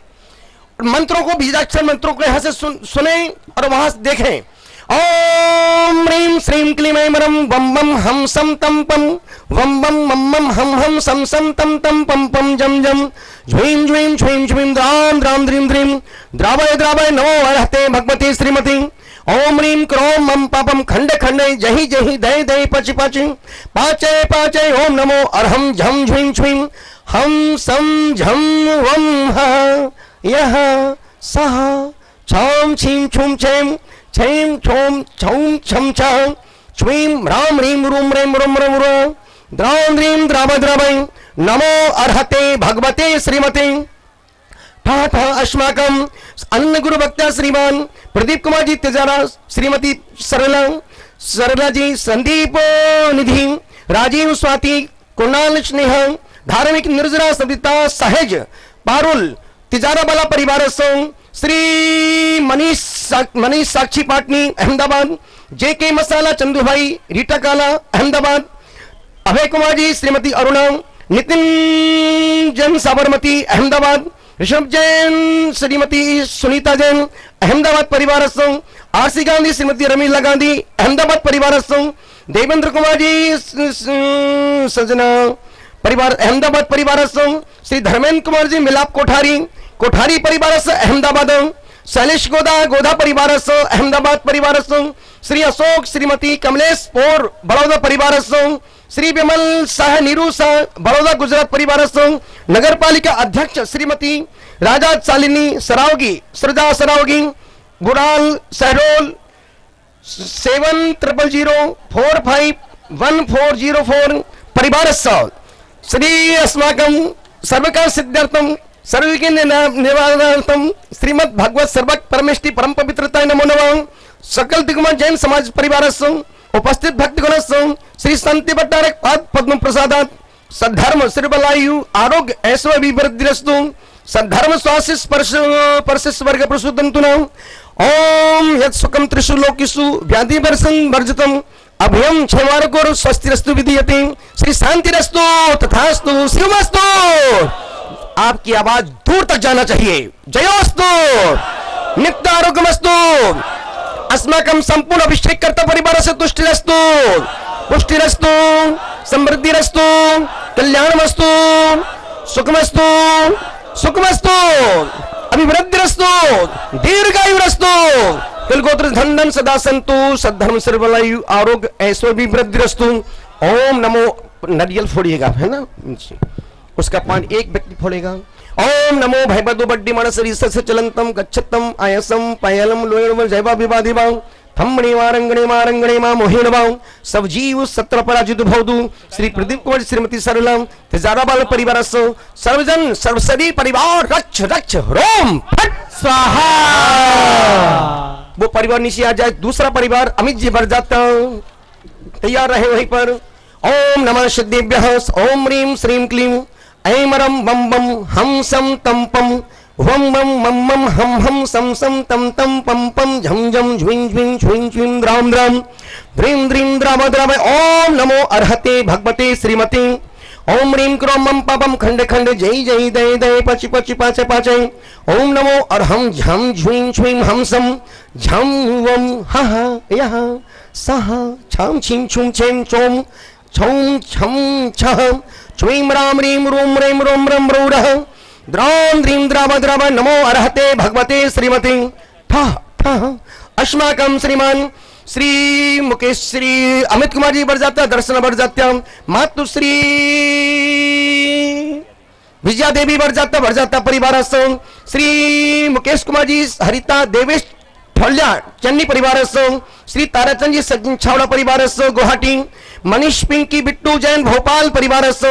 मंत्रों को, बीजाक्षर मंत्रों को यहां से सुने और वहां से देखें। ओम ह्रीं श्रीं क्लीं ऐं मरं वम वम हम सम तम पम वम वम मम मम हम सम सम तम तम पम पम जम जम ज्वीं ज्वीं छ्वीं छ्वीं द्रां द्रां द्रीं द्रीं द्रावय द्रावय नमो अर्हते भगवते श्रीमती। ओम ह्रीं क्रों मम पापम खंडे खंडे जहि जहि दय दय पचि पचि पाचय पाचय। ओम नमो अर्हं झं झ्वीं छ्वीं हम सम झम वम ह यह सह छाम छीं छुम छेम छेम छोम छौम छम छम छ्वीं राम ह्रीं रूम रेम रुम रम रो द्रां द्रीं द्राव द्रावय नमो अर्हते भगवते श्रीमते। ठाठ अस्माकं अन्य गुरु भक्ता श्रीमान प्रदीप कुमार जी तेजारा, श्रीमती सरला जी, संदीप निधि, राजीव स्वाति, कुणाल स्नेह, धार्मिक निर्जरा सविता सहज पारुल तिजारा वाला परिवार संग, श्री मनीष साक्षी पाटनी अहमदाबाद, जेके मसाला चंदूभाई रीटा काला अहमदाबाद, अभय कुमार जी, श्रीमती अरुणा, नितिन जैन साबरमती अहमदाबाद, ऋषभ जैन, श्रीमती सुनीता जैन अहमदाबाद परिवार संग, आरसी गांधी, श्रीमती रमीला गांधी अहमदाबाद परिवार संग, देवेंद्र कुमार जी सजना परिवार अहमदाबाद परिवार संग, श्री धर्मेंद्र कुमार जी मिलाप कोठारी परिवार से अहमदाबाद, शैलेश गोधा परिवार से अहमदाबाद परिवार संग, श्री अशोक श्रीमती कमलेश पौर बड़ौदा परिवार संग, श्री विमल शाह नीरू शाह बड़ौदा गुजरात परिवार संग, नगर पालिका अध्यक्ष श्रीमती राजा चालिनी सरावगी श्रद्धा सरावगी, गुराल सहरोल 7000451404 परिवार श्री अस्माकं सर्वकार सिद्धार्थम सर्वज्ञ निवारणार्थम श्रीमद भागवत सर्वक परमेष्टि परम पवित्रताय नमो नमः। सकल दिग्गज जैन समाज परिवार उपस्थित भक्तगण श्री शांति भट्टारक पाद पद्म प्रसादात सद्धर्म श्रीबलायु आरोग्य ऐश्वर्य विवृद्धिरस्तु सद्धर्म स्वाशिष परशिष वर्ग प्रसूदन्तु न। ओम यत् सुखम त्रिषु लोकेषु व्याधि वर्षं वर्जितम् अभयम क्षेमार्गोर स्वस्तिरस्तु विधीयते। श्री शांतिरस्तु तथास्तु शिवमस्तु। आपकी आवाज दूर तक जाना चाहिए। जयोस्तु नित्य आरोग्यमस्तु। अस्माकं संपूर्ण अभिषेक कर्ता परिवार से तुष्टिरस्तु पुष्टिरस्तु समृद्धिरस्तु कल्याणमस्तु सुखमस्तु सुखमस्तु अभिवृद्धिरस्तु दीर्घायुरस्तु कुलगोत्र धन सदा संतु सद्धर्म सर्वलायु आरोग्य ऐश्वर्य वृद्धिरस्तु। ओम नमो नरियल फोड़िएगा है ना, उसका पान एक व्यक्ति फोड़ेगा। ओम नमो भयबदो बड्डी मनसरी सस्य चलंतम गच्छतम आयसम पायलम लोयम जयवा विवादिवा थम्मणे मारंगणे मा मोहिनवा सब जीव सत्र पराजित भवदु। श्री प्रदीप कुमार श्रीमती सरला तेजारा बाल परिवार सर्वजन सर्वसरी परिवार रक्ष रक्ष रोम फट स्वाहा। वो परिवार नीचे आ जाए। दूसरा परिवार अमित जी बढ़ जाता, तैयार रहे वहीं पर। ओम नमः सिद्धेभ्यः। ओम ह्रीं श्रीं क्लीं ऐं मरं बम बम हम सम तम पम वम मम मम मम हम हम सम सम तम तम पम पम झम झम झ्विं झ्विं छ्विं छ्विं द्राम द्राम द्रीं द्रीं द्राम द्राम। ओम नमो अर्हते भगवते श्रीमते। ओम ह्रीं क्रों मम पापम खंडे खंडे जय जय दय दय पचि पचि पाचय पाचय। ओम नमो अर्हं झम झ्विं छ्विं हम सम झम वम ह यह सह छम छिं छुं छें चोम छौं छम छह छ्वीं राम ह्रीं रूम रेम रोम रम रौरः द्रां द्रीं द्राव द्राव नमो अर्हते भगवते श्रीमते। ठः ठः अस्माकं श्रीमान श्री मुकेश श्री अमित कुमार जी बढ़ जाता दर्शन बढ़ जात्या मातुश्री विजया देवी बढ़ जाता परिवार श्री मुकेश कुमार जी हरिता देवेश ठोल्या चन्नी परिवारस्थ, श्री ताराचंद जी सचिन छावड़ा परिवारस्थ गुवाहाटी, मनीष पिंकी बिट्टू जैन भोपाल परिवारस्थ,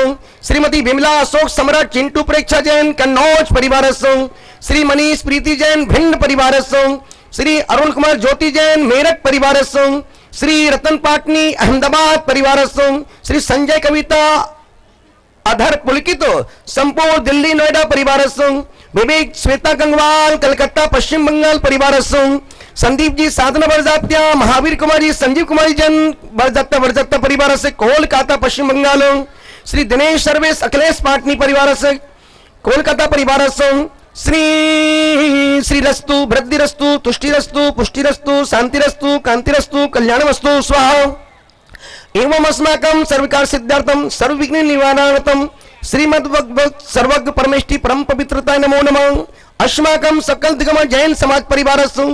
श्रीमती बिमला अशोक सम्राट चिंटू प्रेक्षा जैन कन्नौज परिवारस्थ, श्री मनीष प्रीति जैन भिंड परिवारस्थ, श्री अरुण कुमार ज्योति जैन मेरठ परिवारस्थ, श्री रतन पाटनी अहमदाबाद परिवारस्थ, श्री संजय कविता अधर पुलकित संपूर्ण दिल्ली नोएडा परिवारस्थ, विवेक श्वेता गंगवाल कलकत्ता पश्चिम बंगाल परिवारस्थ, संदीप जी साधना बरजात्या, महावीर कुमार जी संजीव कुमार जैन बरजात्या परिवार से कोलकाता पश्चिम बंगाल, श्री दिनेश सर्वेश अखिलेश पाटनी परिवार से कोलकाता परिवार से श्री रस्तु वृद्धिरस्तु तुष्टिरस्तु पुष्टिरस्तु शांतिरस्तु कांतिरस्तु कल्याणमस्तु स्वाहा। एवं अस्माकं सर्वकार सिद्धार्थम सर्वविघ्न निवारणार्थम श्रीमद्भगवत सर्वज्ञ परमेष्टि परम पवित्रताय नमो नमः। अस्माकं सकल दिगम जैन समाज परिवारस्तु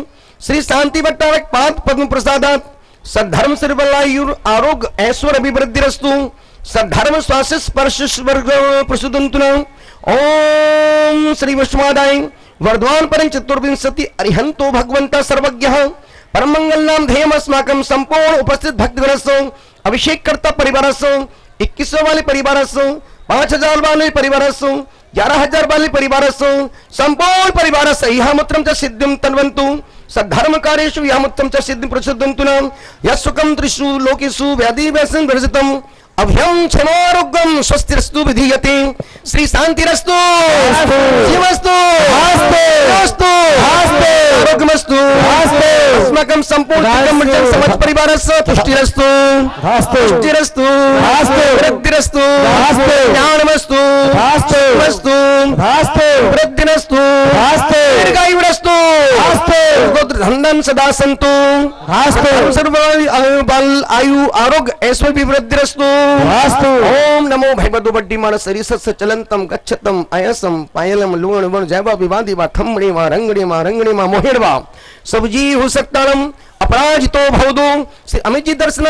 श्री शांति भट्टारक पाद पद्म प्रसादात सद्धर्म सर्वलायुर आरोग्य ऐश्वर्य अभिवृद्धिरस्तु सद्धर्म स्वास्थ्य स्पर्श स्वर्ग प्रसुदंतु। ओम श्री विष्णुवादाय वर्धमान परम चतुर्विंशति अरिहंतो भगवंता सर्वज्ञः परम मंगल नाम ध्येयम अस्माकं संपूर्ण उपस्थित भक्तगणस्तु अभिषेक करता परिवारस्तु 2100 वाले परिवारस्तु 5000 वाले परिवारस्तु 11000 वाले परिवारस्तु संपूर्ण परिवार सह्यामुत्रं च सिद्धिं तन्वन्तु सद्धर्म कार्येषु यामुत्रं च सिद्धिं प्रसिद्धन्तु नाम यस्सुखं त्रिषु लोकेषु व्याधि व्यसनं वर्जितम् अभ्यं क्षमारोग्यं स्वस्तिरस्तु विधीयते श्री शांतिरस्तु शिवस्तु अस्तु आरोग्यमस्तु अस्माकं संपूर्ण समाज परिवारस्य तुष्टिरस्तु पुष्टिरस्तु वृद्धिरस्तु ज्ञानमस्तु शिवस्तु वृद्धिरस्तु दीर्घायुरस्तु धनधन सदा सन्तु सर्व आयु आरोग्य ऐश्वर्य वृद्धिरस्तु। ओम नमो भगवतो बड्डीमान सरिसस्य चलंतम गच्छतम अयसम पायलम लुवण वण जैवा विवादी वा थमणे वा रंगणे मा मोहेड़वा सब जी हो सकतारम अपराजितो भवदो श्री अमित जी दर्शन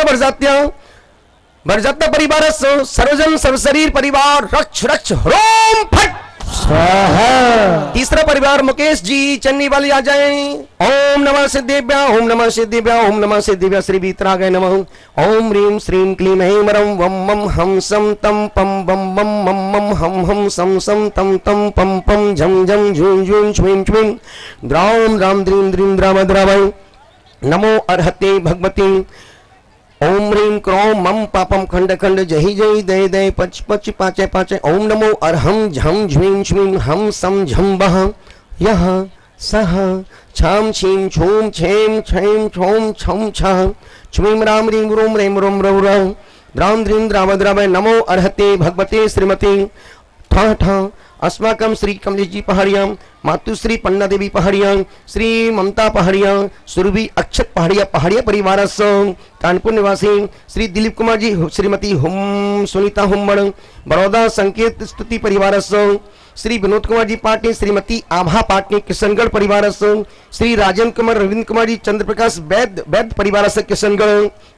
बरजात्या परिवार सर्वजन सर्वशरीर परिवार रक्ष रक्ष रोम फट स्वाहा। तीसरा परिवार मुकेश जी चन्नी वाली आ जाएं। ओम नमः सिद्धिभ्या ओम नमः सिद्धिभ्या ओम नमः सिद्धिभ्या श्री वीतरागाय नमः। ओम ह्रीं श्रीं क्लीं ऐं रं वं मं हं सं तं पं बं बं मं मं हं हं सं सं तं तं पं पं झं झं झुं झुं छ्वीं छ्वीं द्रां द्रां द्रीं द्रीं द्राव द्रावय नमो अर्हते भगवती। ओम ह्रीं क्रों मम पापम खंड खंड जहि जहि दय दय पच पच पाचे पाचे ओम नमो अर्हं झं झ्वीं छ्वीं हम सम झं बह यह सह छाम छीं छूं छें छें छौं छं छः छ्वीं राम ह्रीं रूं रें रुं रौ रौ द्रां द्रीं द्राव द्रावय नमो अर्हते भगवते श्रीमती ठा ठा। अस्माकं श्री कमलेश जी पहाड़िया मातुश्री पन्ना देवी पहाड़िया श्री ममता पहाड़िया सुरभि अक्षत पहाड़िया परिवार कानपुर निवासी श्री दिलीप कुमार जी श्रीमती हुम सुनीता हुम्मड़ बड़ौदा संकेत स्तुति परिवार श्री विनोद कुमार जी पाटनी श्रीमती आभा पाटनी किशनगढ़ परिवार श्री राजन कुमार रविंद्र कुमार जी चंद्र प्रकाश वैद परिवार किशनगढ़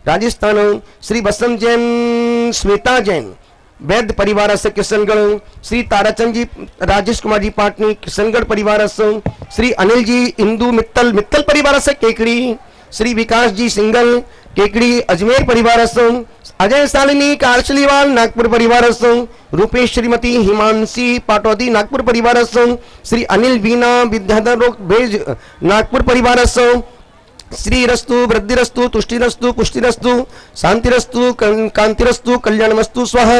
राजस्थान श्री बसंत जैन श्वेता जैन वैद्य परिवार से किशनगढ़ श्री ताराचंद जी राजेश कुमार जी पाटनी किशनगढ़ परिवार श्री अनिल जी इंदू मित्तल परिवार से केकड़ी श्री विकास जी सिंगल केकड़ी अजमेर परिवार अजय सालिनी कारचलीवाल नागपुर परिवार रूपेश श्रीमती हिमांशी पाटौदी नागपुर परिवार श्री अनिल बीना विद्याधर बेज नागपुर परिवार श्री रस्तु वृद्धिरस्तु तुष्टिरस्तु पुष्टिरस्तु शांतिरस्तु कांतिरस्तु कल्याणमस्तु स्वाहा।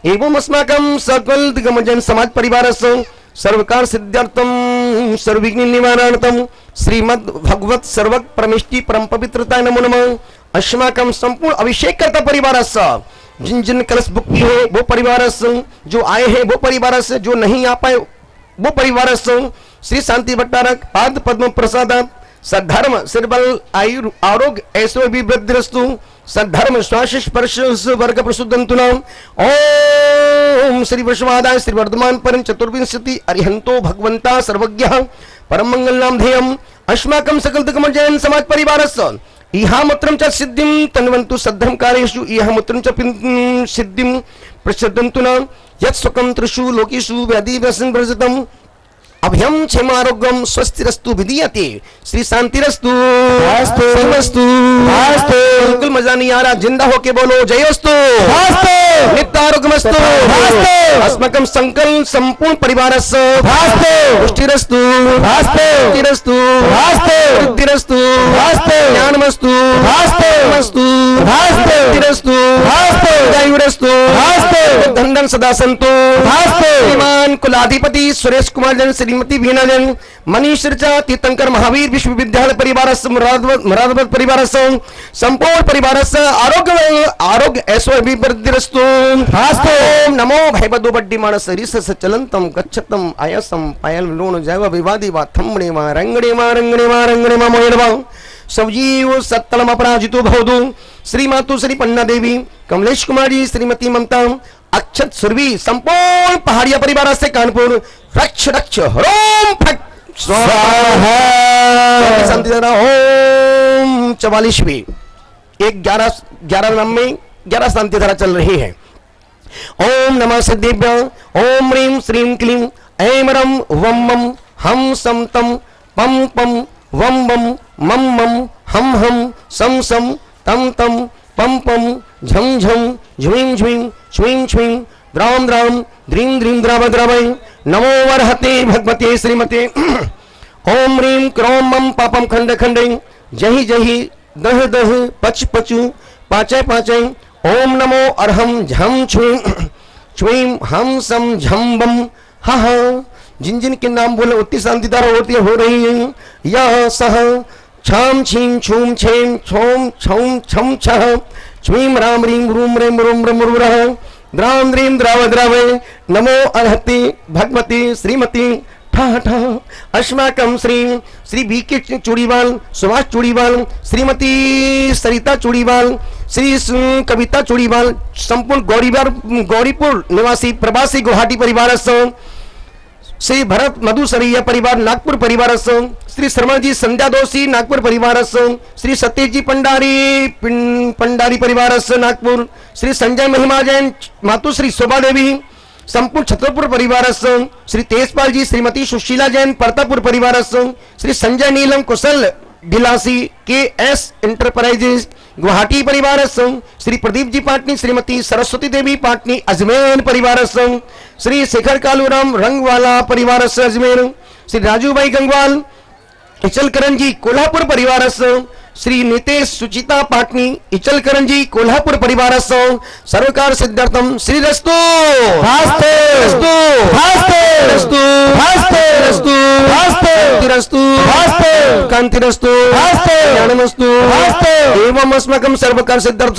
एवं अस्माकं सकल दिग्गजन समाज परिवार सर्वकार सिद्धार्थम सर्वविघ्न निवारणार्थम श्रीमद् भगवत सर्वज्ञ परमेष्टि परम पवित्रताय नमो नमः। अस्माकं संपूर्ण अभिषेक करता परिवार जिन जिन कलश बुक की है वो परिवार जो आए हैं वो परिवार जो नहीं आ पाए वो परिवार श्री शांति भट्टारक पाद पद्म प्रसाद सद्धर्म सिरबल आयु आरोग्य ऐश्वर्य वृद्धिरस्तु सद्धर्म श्वास स्पर्श वर्ग प्रसुद्धन्तु नाम। ओम श्री विष्णुवादाय श्री वर्धमान परम चतुर्विंशति अरिहंतो भगवंता सर्वज्ञः परम मंगल नाम ध्येयम् अस्माकं सकल दिग्गम जैन समाज परिवारस्य इहामुत्रं च सिद्धिं तन्वन्तु सद्धर्म कार्येषु इहामुत्रं च सिद्धिं प्रसिद्धन्तु नाम यत् सुखं त्रिषु लोकेषु व्याधि व्यसनं वर्जितम् अभ्यम क्षेमारोग्यम स्वस्तिरस्तु विधीयते श्री शांतिरस्तु अस्तु बिल्कुल मजा नहीं आ रहा, जिंदा होके बोलो जयोस्तु नित्यारोग्यमस्तु अस्मकं संकल्प संपूर्ण परिवारस्य पुष्टिरस्तु पुष्टिरस्तु बुद्धिरस्तु ज्ञानमस्तु मस्तु बुद्धिरस्तु आयुरस्तु धन सदा संतो श्रीमान कुलाधिपति सुरेश कुमार जन श्रीमती बीना जन मनीष ऋचा तीर्थंकर महावीर विश्वविद्यालय परिवार मुरादाबाद परिवार संपूर्ण परिवार आरोग्य ऐश्वर्यस्तु ओम नमो भयबदो बड्डी मानस रिस चलंतम गच्छतम आयसम पायल लोण जैव विवादी वा थम्मणे वा रंगणे वा मोहन वा सवजीव सत्तलम अपराजितो भवतु श्री मातु श्री पन्ना देवी कमलेश कुमारी श्रीमती ममता अक्षत सुरभि संपूर्ण पहाड़िया परिवार से कानपुर रक्ष रक्ष रोम फट स्वाहा शांति धारा ओम 44वीं 11 नाम में 11 शांति धारा चल रही है। ओम नमः सिद्धेभ्य ओम ह्रीं श्रीं क्लीं ऐं रं वं मं हम सम तम पम पम वम वम मम मम हम हम सम सम तम तम पम पम झम झम झ्वीं झ्वीं छ्वीं छ्वीं द्राम द्राम द्रीं द्रीं द्राव द्रावै नमो वर्हते भगवते श्रीमते ओम ह्रीं क्रों मम पापम खंड खंडे जहि जहि दह दह पच पचु पाचय पाचय ओम नमो अर्हम झम छ्वीं छ्वीं हम सम झम बम हा हा जिन जिन के नाम बोले उतनी शांतिदार होती हो रही है। यह सह छाम छीं छूम छेम छोम छौम छम छह छ्वीं राम रीं रूम रेम रूम रम रुरह द्राम द्रीं द्राव द्रावै नमो अर्हति भगवती श्रीमती ठा ठा अस्माकं श्री बी के चूड़ीवाल सुभाष चूड़ीवाल श्रीमती सरिता चूड़ीवाल श्री कविता चूड़ीवाल संपूर्ण गौरीपुर निवासी प्रवासी गुवाहाटी परिवार श्री भरत मधुसरिया परिवार नागपुर परिवार श्री शर्मा जी संध्या दोषी नागपुर परिवार श्री सतीश जी पंडारी परिवार नागपुर श्री संजय महिमा जैन मातु श्री शोभा देवी संपूर्ण छतरपुर परिवार श्री तेजपाल जी श्रीमती सुशीला जैन परतापुर परिवार श्री संजय नीलम कुशल ढिलासी के एस इंटरप्राइजेस गुवाहाटी परिवार श्री प्रदीप जी पाटनी श्रीमती सरस्वती देवी पाटनी अजमेर परिवार श्री शेखर कालूराम रंगवाला परिवार अजमेर श्री राजू भाई गंगवाल इचलकरंजी जी कोल्हापुर परिवार श्री नितेश सुचिता पाटनी इचलकरंजी कोल्हापुर परिवार सर्वकार सिद्धार्थम श्री रस्तु कांतिरस्तु ज्ञानमस्तु एवं अस्माकं सर्वकार सिद्धार्थ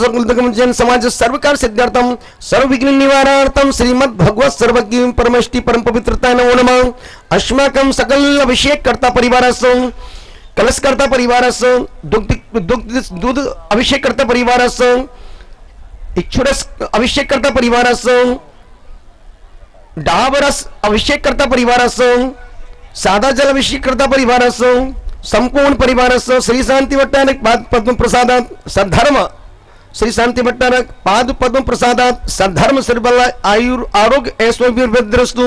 जन समाज सर्वकार सिद्धार्थम सर्व विघ्न निवारणार्थम श्रीमद् भगवत सर्वज्ञ परमष्टि परम पवित्रता नमो नमः अस्माकं सकल अभिषेक करता परिवार कलश करता परिवार दूध अभिषेक करता परिवार इच्छुरस अभिषेक करता परिवार डाबरस अभिषेक करता परिवार सादा जल अभिषेक करता परिवार संपूर्ण परिवार श्री शांति भट्टारक पाद पद्म प्रसादात सद्धर्म श्री शांति भट्टारक पाद पद्म प्रसादात सद्धर्म सर्वबल आयुर आरोग्य ऐश्वर्यस्तु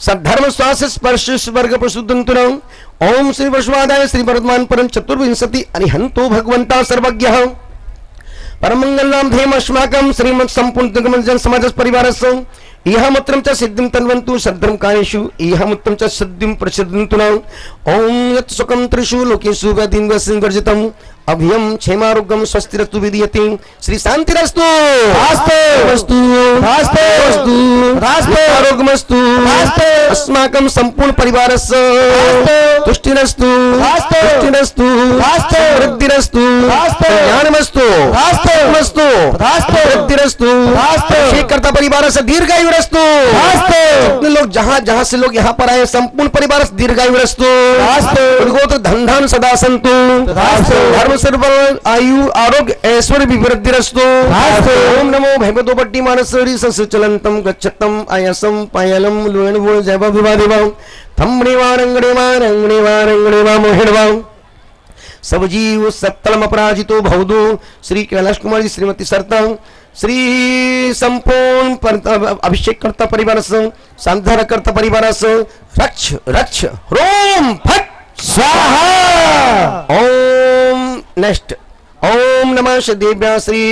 सद्धर्म स्वास्थ्य स्पर्श वर्ग प्रसुद्धंतुन ओम श्री वैष्णवादाय श्री वर्धमान परम चतुर्विंशति अरिहंतो भगवंता सर्वज्ञ परमंगल नाम धेम अस्माकं श्रीमत् संपूर्ण जन समाज परिवार यह मुत्रम च सिद्धिं तन्वन्तु सद्धर्म कायेषु यह मुत्रम च सिद्धिं प्रसिद्धन्तु ओम यत् सुखं त्रिषु लोकेषु व्याधिं वसिं वर्जितम् अभ्यम क्षेमारोग्यम स्वस्तिरस्तु विधीयते श्री शांतिरस्तु आरोग्यमस्तु अस्माकं संपूर्ण परिवारस्य तुष्टिरस्तु वृद्धिरस्तु ज्ञानमस्तु वृद्धिरस्तु करता परिवार से दीर्घायुरस्तु जितने लोग जहां से लोग यहाँ पर आए संपूर्ण परिवार से दीर्घायुरस्तु गोत्र धन धान सदा संतु धर्म सर्वबल आयु आरोग्य ऐश्वर्य विवृद्धिरस्तु ओम नमो भगवतो बड्डी मानसरी संचलंतम गच्छतम आयसम पायलम लुणवो जैव विवादेवा थम्मणे वा रंगणे वा मोहिण वा सब जीव सत्तलम अपराजितो भवदो श्री कैलाश कुमार जी श्रीमती सरता श्री संपूर्ण अभिषेक करता परिवार संधार करता परिवार रक्ष रक्ष रोम फट स्वाहा। ओम नेक्स्ट ओम नमः श्रीदेव्या श्री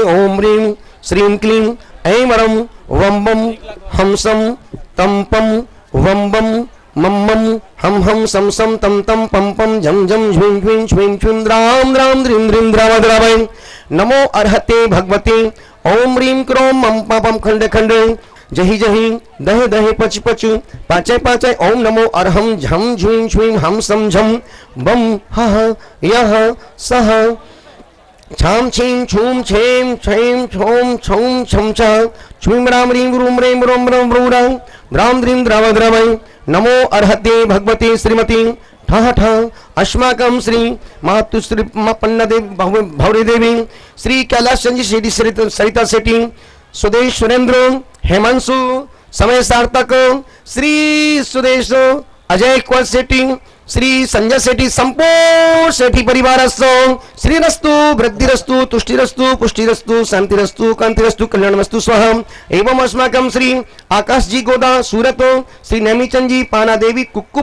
ओम ह्रीं श्रीं क्लीं ऐं वरं वं बं हंसं तं पं वं बं मं मं हम हम सम सम तम तम पम पम झम झम झुं झुं छुं छुं द्राम द्राम द्रीं द्रीं द्राव द्रावै नमो अर्हते भगवते ओम ह्रीं क्रों मं पापम खंड खंड जहि जहि दह दह पच पच पाचय पाचय ओम नमो अर्हं झम झुं छुं हम सम झम बम हह यह सह छाम छीं छूम छेम छेम छोम छौम छम छ छुं राम रीं रूम रेम रोम रोम रूरां द्राम द्रीं द्राव द्रावै नमो अर्हते भगवते श्रीमती ठा ठा अस्माकं श्री मातुश्री पन्ना देवी भौरी देवी श्री कैलाश चंद्र शेट्टी सरिता शेट्टी सुदेश सुरेंद्र हेमंशु समय सार्थक श्री सुदेश अजय कुमार शेट्टी श्री संजय शेट्टी संपूर्ण शेट्टी परिवार श्रीरस्तु वृद्धिरस्तु तुष्टिरस्तु पुष्टिरस्तु शांतिरस्तु कांतिरस्तु कल्याणमस्तु स्वाहा। एवं अस्माकं श्री आकाश जी गोदा सूरत श्री नेमीचंद जी पाना देवी कुक्कू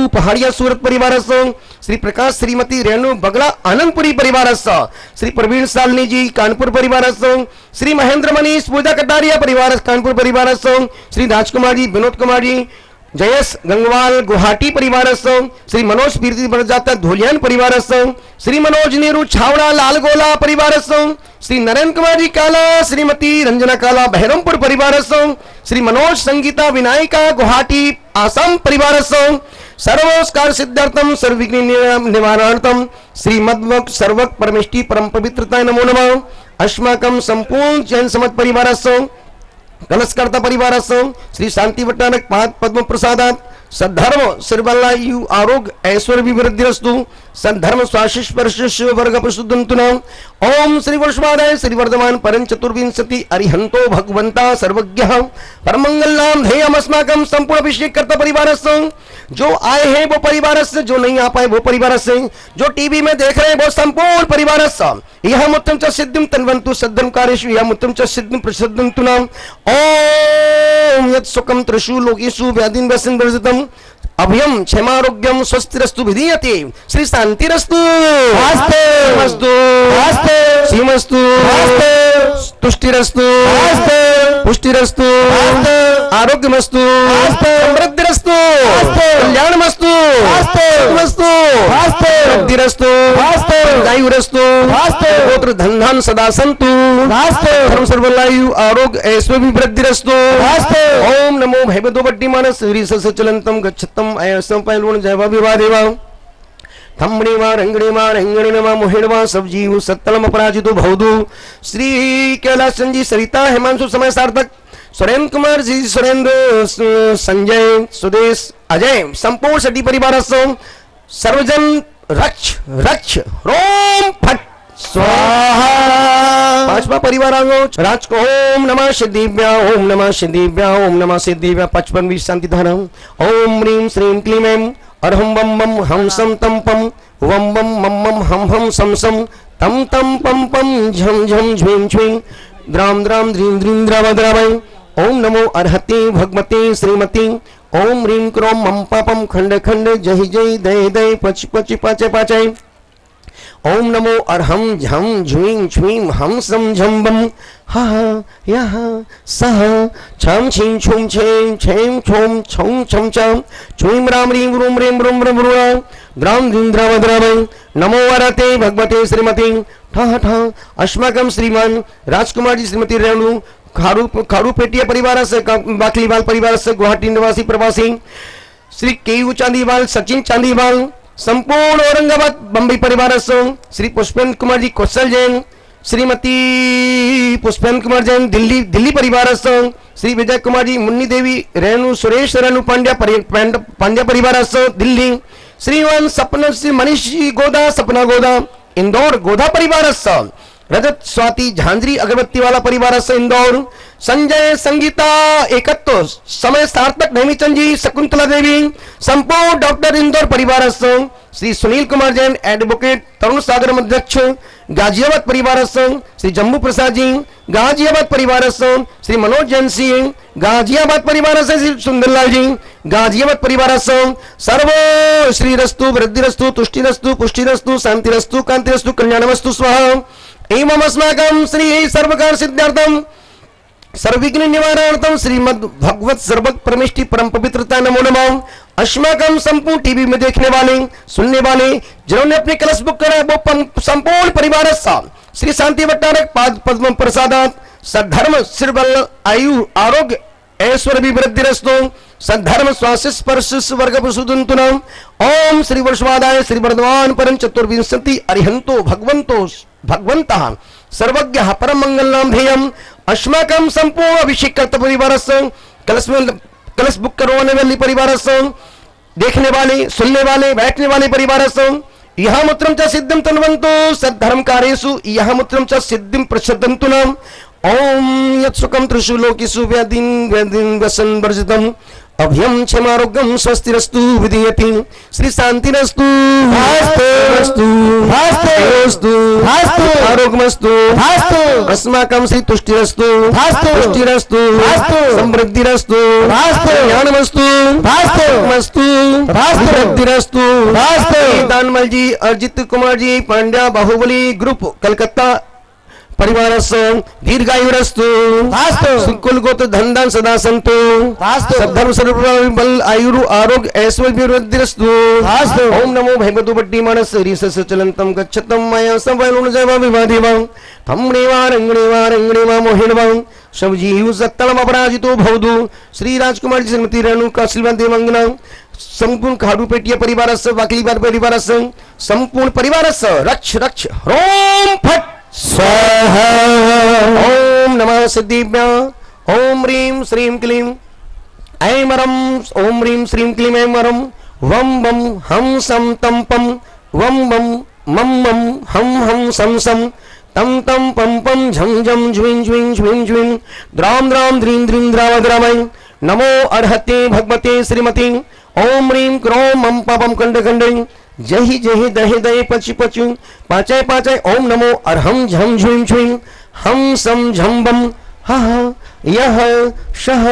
पहाड़िया सूरत परिवार श्री प्रकाश श्रीमती रेणु बगला आनंदपुरी परिवार श्री प्रवीण सालनी जी कानपुर परिवार श्री महेंद्र मनीष पूजा कटारिया परिवार कानपुर परिवार श्री राजकुमार जी विनोद कुमार जी जयस गंगवाल गुवाहाटी परिवार श्री मनोज कीर्ति बरजाता धोलियान परिवार श्री मनोज नेहरू छावड़ा लालगोला परिवार श्री नरेंद्र कुमार जी काला श्रीमती रंजना काला बहरमपुर परिवार श्री मनोज संगीता विनायका गुवाहाटी आसाम परिवार सर्वस्कार सिद्धार्थम सर्वविघ्न निवारणार्थम श्रीमद्वक सर्वक परमेष्टि परम पवित्रताय नमो नमः। अस्माकं संपूर्ण जैन समाज परिवार कलशकर्ता परिवार श्री शांति भट्टारक पाद पद्म प्रसादात सद्धर्म श्रीवल्लायु आरोग्य ऐश्वर्य विवृद्धिरस्तु सद्धर्म स्वाशिष परशिष वर्ग प्रसुद्धंतुना ओम श्री वर्षवादाय श्री वर्धमान परम चतुर्विंशति अरिहंतो भगवंता सर्वज्ञ परमंगल नाम ध्येयम अस्माकं संपूर्ण अभिषेक करता परिवार जो आए हैं वो परिवार से, जो नहीं आ पाए वो परिवार से, जो टीवी में देख रहे हैं वो संपूर्ण परिवार से यह मुत्तम च सिद्धिम तन्वन्तु सद्धर्म कार्येषु यह मुत्तम च सिद्धिम प्रसिद्धंतु नाम ओम यत् सुखम त्रिषु लोकेषु व्याधिं व्यसनं वर्जितम् अभयम क्षमारोग्यम स्वस्तिरस्तु विधीयते श्री शांतिरस्तु अस्तु सीमस्तु तुष्टिरस्तु पुष्टिरस्तु आरोग्यमस्तु समृद्धिरस्तु कल्याणमस्तु वृद्धिरस्तु आयुरस्तु गोत्र धन सदा सन्तु धर्म सर्वलायु आरोग्य ऐश्वर्य वृद्धिरस्तु ओम नमो भैवतो वड्डीमान श्री सचलंतम गच्छतम ऐसम पहलवन जयवा विवाह देवा थमणे मा रंगणे मा रंगणे नमा मोहेण मा सब जीव सत्तलम अपराजितो भवदु श्री कैलाश चंद जी सरिता हेमांशु समय सार्थक सुरेंद्र कुमार जी सुरेंद्र संजय सुदेश अजय संपूर्ण सटी परिवार सर्वजन रक्ष रक्ष रोम फट स्वाहा। पांचवा परिवार राज को ओम नमः सिद्धिव्या ओम नमः सिद्धिव्या ओम नमः सिद्धिव्या 55 शांति धारा ओम ह्रीं श्रीं क्लीं ऐं अर्हं बम बम हम सम तम पम वम बम मम मम हम हम सम सम तम तम पम पम झम झम झुं झुं द्राम द्राम द्रीं द्रीं द्राव द्रावै ओम नमो अर्हते भगवते श्रीमती ओम ह्रीं क्रों मम पापम खंड खंड जहि जय दय दय पच पच पाचय पाचय ओम नमो अर्हं झम झुं छुं हम सम झम बम हा यह सह छम छीं छुम छेम छेम छोम छौं छम छम छुं राम रीं रूम रेम रोम रोम रूरां द्राम द्रीं द्राव द्रावै नमो अर्हते भगवते श्रीमती ठा ठा अस्माकं श्रीमान राजकुमार जी श्रीमती रेणु खारू पेटिया परिवार से बाकलीवाल परिवार से गुवाहाटी निवासी प्रवासी श्री केयू चांदीवाल सचिन चांदीवाल संपूर्ण औरंगाबाद बम्बई परिवार श्री पुष्पेंद्र कुमार जी कौशल जैन श्रीमती पुष्पेंद्र कुमार जैन दिल्ली परिवार श्री विजय कुमार जी मुन्नी देवी रेणु सुरेश रेणु पांड्या परिवार दिल्ली श्रीमान सपना श्री मनीष जी गोदा सपना गोदा इंदौर गोदा परिवार रजत स्वाति झांझरी अगरबत्ती वाला परिवार से इंदौर, संजय संगीता एकत्व समय सार्थक नेमीचंद जी शकुंतला देवी संपूर्ण डॉक्टर इंदौर परिवार से श्री सुनील कुमार जैन एडवोकेट तरुण सागर अध्यक्ष गाजियाबाद परिवार से श्री जम्बू प्रसाद जी गाजियाबाद परिवार से श्री मनोज जैन सिंह गाजियाबाद परिवार से श्री सुंदरलाल जी गाजियाबाद परिवार से सर्व श्री रस्तु वृद्धिरस्तु तुष्टिरस्तु पुष्टिरस्तु शांतिरस्तु कांतिरस्तु कल्याणमस्तु स्वाहा एवं अस्माकं श्री सर्वकार सिद्धार्थम सर्वविघ्न निवारणार्थम श्रीमद् भगवत सर्वक परमेष्टि परम पवित्रता नमो नमः। अस्माकं संपूर्ण टीवी में देखने वाले सुनने वाले जिन्होंने अपने कलश बुक करा वो संपूर्ण परिवार श्री शांति भट्टारक पाद पद्म प्रसादात सद्धर्म सिरबल आयु आरोग्य ऐश्वर्य विवृद्धिरस्तु सद्धर्म स्वास्थ्य स्पर्श वर्ग प्रसुदंतुनाम ओम श्री वर्षवादाय श्री वर्धमान परम चतुर्विंशति अरिहंतो भगवंतो भगवंतः सर्वज्ञ परम मंगल नाम ध्येयम अस्माकं संपूर्ण अभिषेक कर्ता परिवार कलश बुक करवाने वाले परिवार देखने वाले सुनने वाले बैठने वाले परिवार यह मूत्रम च सिद्धिम तन्वंतो सद्धर्म कार्येषु यह मूत्रम च सिद्धिम प्रसदन्तु नाम ओम यत्सुकं त्रिषु लोकेषु व्याधिं व्यसनं वर्जितम् अभयं क्षमारोग्यं स्वस्तिरस्तु विधीयते श्री शांतिरस्तु भास्तु भास्तु भास्तु आरोग्यमस्तु भास्तु अस्माकं श्री तुष्टिरस्तु भास्तु तुष्टिरस्तु भास्तु समृद्धिरस्तु भास्तु ज्ञानमस्तु भास्तु मस्तु भास्तु वृद्धिरस्तु भास्तु दानमल जी अर्जित कुमार जी पांड्या बाहुबली ग्रुप कलकत्ता परिवार दीर्घायुरस्तु कुल गोत्र धन दान सदा संतो सद्धर्म सर्वबल आयुरु आरोग्य ऐश्वर्य वृद्धिरस्तु ओम नमो भगवतो बड्डी मानस रीसस चलंतम गच्छतम माया संवैलुन जयवा विवादिवं थमणेवा रंगणेवा रंगणेवा मोहिणवा सब जीव सत्तम अपराजितो भवदु श्री राजकुमार जी श्रीमती रेणुका आशीर्वाद देवंगना संपूर्ण खाड़ू पेटिया परिवार वाकली परिवार संपूर्ण परिवार रक्ष रक्ष रोम फट स्वाहा ओम नमः सिद्धिभ्य ओम ह्रीं श्रीं क्लीं ऐं मरं ओम ह्रीं श्रीं क्लीं ऐं मरं वम वम हम सम तम पम वम वम मम मम हम हम सम सम तम तम पम पम झम झम झ्विं झ्विं झ्विं झ्विं द्राम द्राम द्रीं द्रीं द्राव द्रामय नमो अर्हते भगवते श्रीमती ओम ह्रीं क्रों मम पापम कंड कंडे जहि जहि दहे दहे पचु पचु पाचय पाचय ओम नमो अर्हम झम झुम झुम हम सम झम बम हा यह शह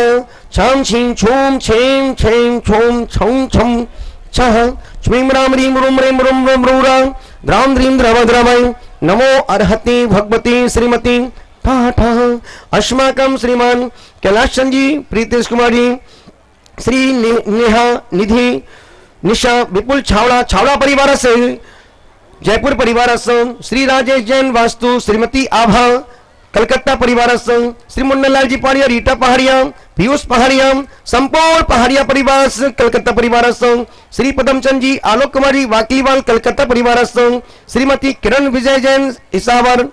छम छिं छूम छेम छेम छोम छम छम छह छ्मीं राम रीं रूम रेम रूम रूम रूरा द्राम द्रीं द्रव द्रवय नमो अर्हते भगवती श्रीमती पाठ अस्माकं श्रीमान कैलाश चंद जी प्रीतेश कुमार जी श्री नेहा निधि निशा विपुल छावड़ा छावड़ा परिवार से जयपुर परिवार श्री राजेश जैन वास्तु श्रीमती आभा कलकत्ता परिवार श्री मुन्नलाल जी पहाड़िया रीटा पहाड़िया पीयूष पहाड़िया संपूर्ण पहाड़िया परिवार कलकत्ता परिवार श्री पदमचंद जी आलोक कुमार जी वाकीवाल कलकत्ता परिवार श्रीमती किरण विजय जैन इसावर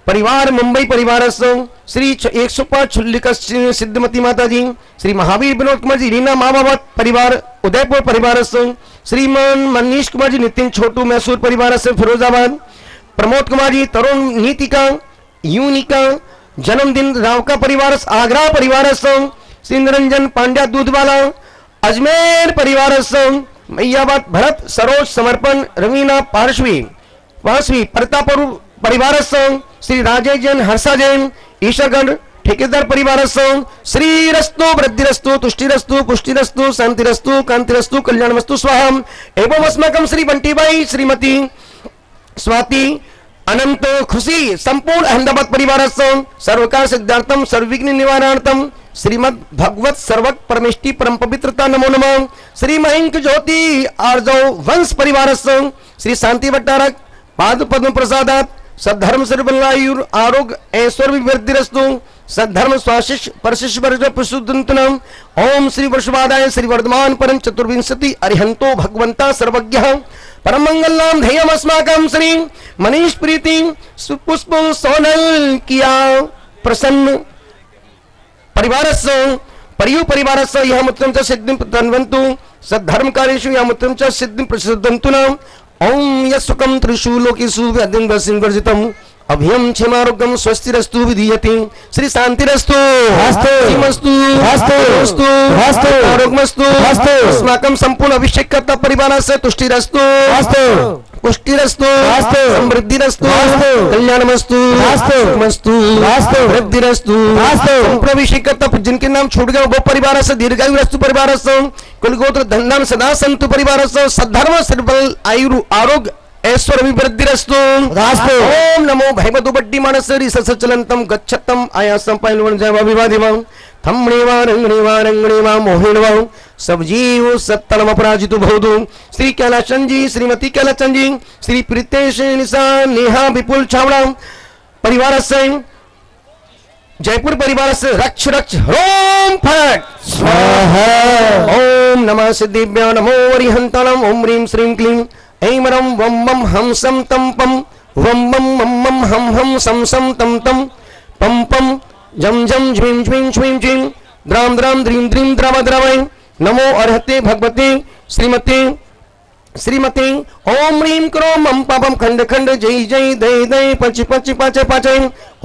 परिवार मुंबई परिवार श्री 105 छुल्लिका सिद्धमती माता जी श्री महावीर विनोद कुमार जी रीना मामावत परिवार उदयपुर परिवार श्रीमान मनीष कुमार जी नितिन छोटू मैसूर परिवार से फिरोजाबाद प्रमोद कुमार जी तरुण नीतिका यूनिका जन्मदिन रावका परिवार आगरा परिवार श्री निरंजन पांड्या दूधवाला अजमेर परिवार मैयाबाद भरत सरोज समर्पण रवीना पार्श्वी प्रतापुर परिवार श्री राजेश जैन हर्षा जैन ईशागढ़ ठेकेदार परिवार श्री रस्तु वृद्धिरस्तु तुष्टिरस्तु पुष्टिरस्तु शांतिरस्तु कांतिरस्तु कल्याणमस्तु स्वाहा एवं अस्माकं श्री बंटीबाई श्रीमती स्वाति अनंत खुशी संपूर्ण अहमदाबाद परिवार सर्वकार सिद्धार्थम सर्वविघ्न निवारणार्थम श्रीमद् भगवत सर्वक परमेष्टि परम पवित्रता नमो नमः श्री महिंक ज्योति आर्जव वंश परिवार श्री शांति भट्टारक पाद पद्म प्रसादात सद्धर्म सर्वलायुर आरोग्य ऐश्वर्य वृद्धिरस्तु सद्धर्म स्वाशिष परशिष वर्ग प्रसुद्धंतनम ओम श्री वर्षवादाय श्री वर्धमान परम चतुर्विंशति अरिहंतो भगवंता सर्वज्ञ परम मंगल नाम ध्येयम अस्माकं श्री मनीष प्रीति पुष्प सोनल किया प्रसन्न परिवार परियु परिवार यह मुत्रम च सिद्धिं तन्वन्तु सद्धर्म कार्येषु यह मुत्रम च सिद्धिं प्रसिद्धन्तु नाम ओम यस्सुकं त्रिषु लोकेषु व्याधिं वर्जितम् अभयम क्षेमारोग्यम स्वस्तिरस्तु विधीयते श्री शांतिरस्तु अस्तु अस्तु आरोग्यमस्तु अस्माकं संपूर्ण अभिषेक कर्ता परिवार से तुष्टिरस्तु पुष्टिरस्तु समृद्धिरस्तु कल्याणमस्तु मस्तु वृद्धिरस्तु संपूर्ण अभिषेक कर्ता जिनके नाम छूट गए वो परिवार से दीर्घायु रस्तु परिवार से कुलगोत्र धनधान सदा संतु परिवार से सद्धर्म सर्वबल आयु आरोग्य ऐश्वर्य अभिवृद्धिरस्तु ओम नमो भैवतु बड्डी मानसरी सचलंतम गच्छतम आयासम पायलवन जय विवादिवा थमणेवा रंगणेवा रंगणेवा मोहिणवा सब जीव सत्तलम अपराजितु भवतु श्री कैलाशन जी श्रीमती कैलाशन जी श्री प्रीतेश निशा नेहा विपुल छावड़ा परिवार से जयपुर परिवार से रक्ष रक्ष ओम फट स्वाहा ओम नमः सिद्धिभ्यो नमो वरिहंतनम ओम ह्रीं श्रीं क्लीं ऐं रं वं मं हं सं तं पं वं मं मं मं हं हं सं सं तं तं पं पं जं जं ज्वीं ज्वीं श्वीं ज्वीं द्रां द्रां द्रीं द्रीं द्रव द्रवै नमो अर्हते भगवते श्रीमते ओम ह्रीं क्रों मं पापं खंड खंड जय जय दय दय पच पच पच पच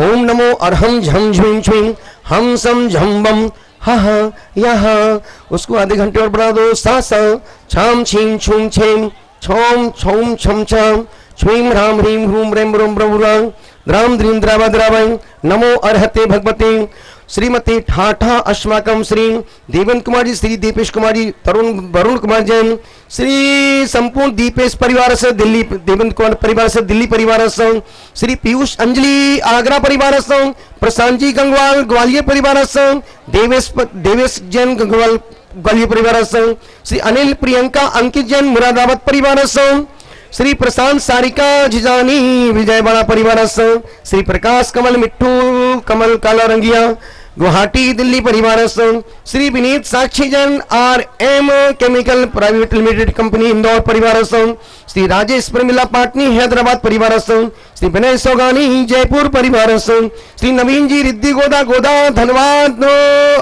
ओम नमो अर्हं झं झ्वीं छ्वीं हं सं झं बं हा यह उसको आधे घंटे और बढ़ा दो सा सा छाम छीं छूं छें छोम छोम छम छम छ्वीं ह्रां ह्रीं ह्रूं रें ब्रों ब्रौरां द्रां द्रीं द्रावा द्रावै नमो अर्हते भगवते श्रीमती ठाठा अस्माकं श्री देवेंद्र कुमार जी श्री दीपेश कुमार जी वरुण कुमार जैन श्री संपूर्ण दीपेश परिवार से दिल्ली देवेंद्र कुमार परिवार से दिल्ली परिवार से श्री पीयूष अंजलि आगरा परिवार से प्रशांत जी गंगवाल ग्वालियर परिवार से देवेश जैन गंगवाल ग्वालियर परिवार से श्री अनिल प्रियंका अंकित जैन मुरादाबाद परिवार से श्री प्रशांत सारिका जिजानी विजयवाड़ा परिवार से श्री प्रकाश कमल मिट्टू कमल काला रंगिया गुवाहाटी दिल्ली परिवार से Shri Vineet Sakshi Jain RM chemical private limited company Indore परिवार से श्री राजेश प्रमिला पाटनी हैदराबाद परिवार से श्री विनय सोगानी जयपुर परिवार से श्री नवीन जी रिद्धि गोदा धनबाद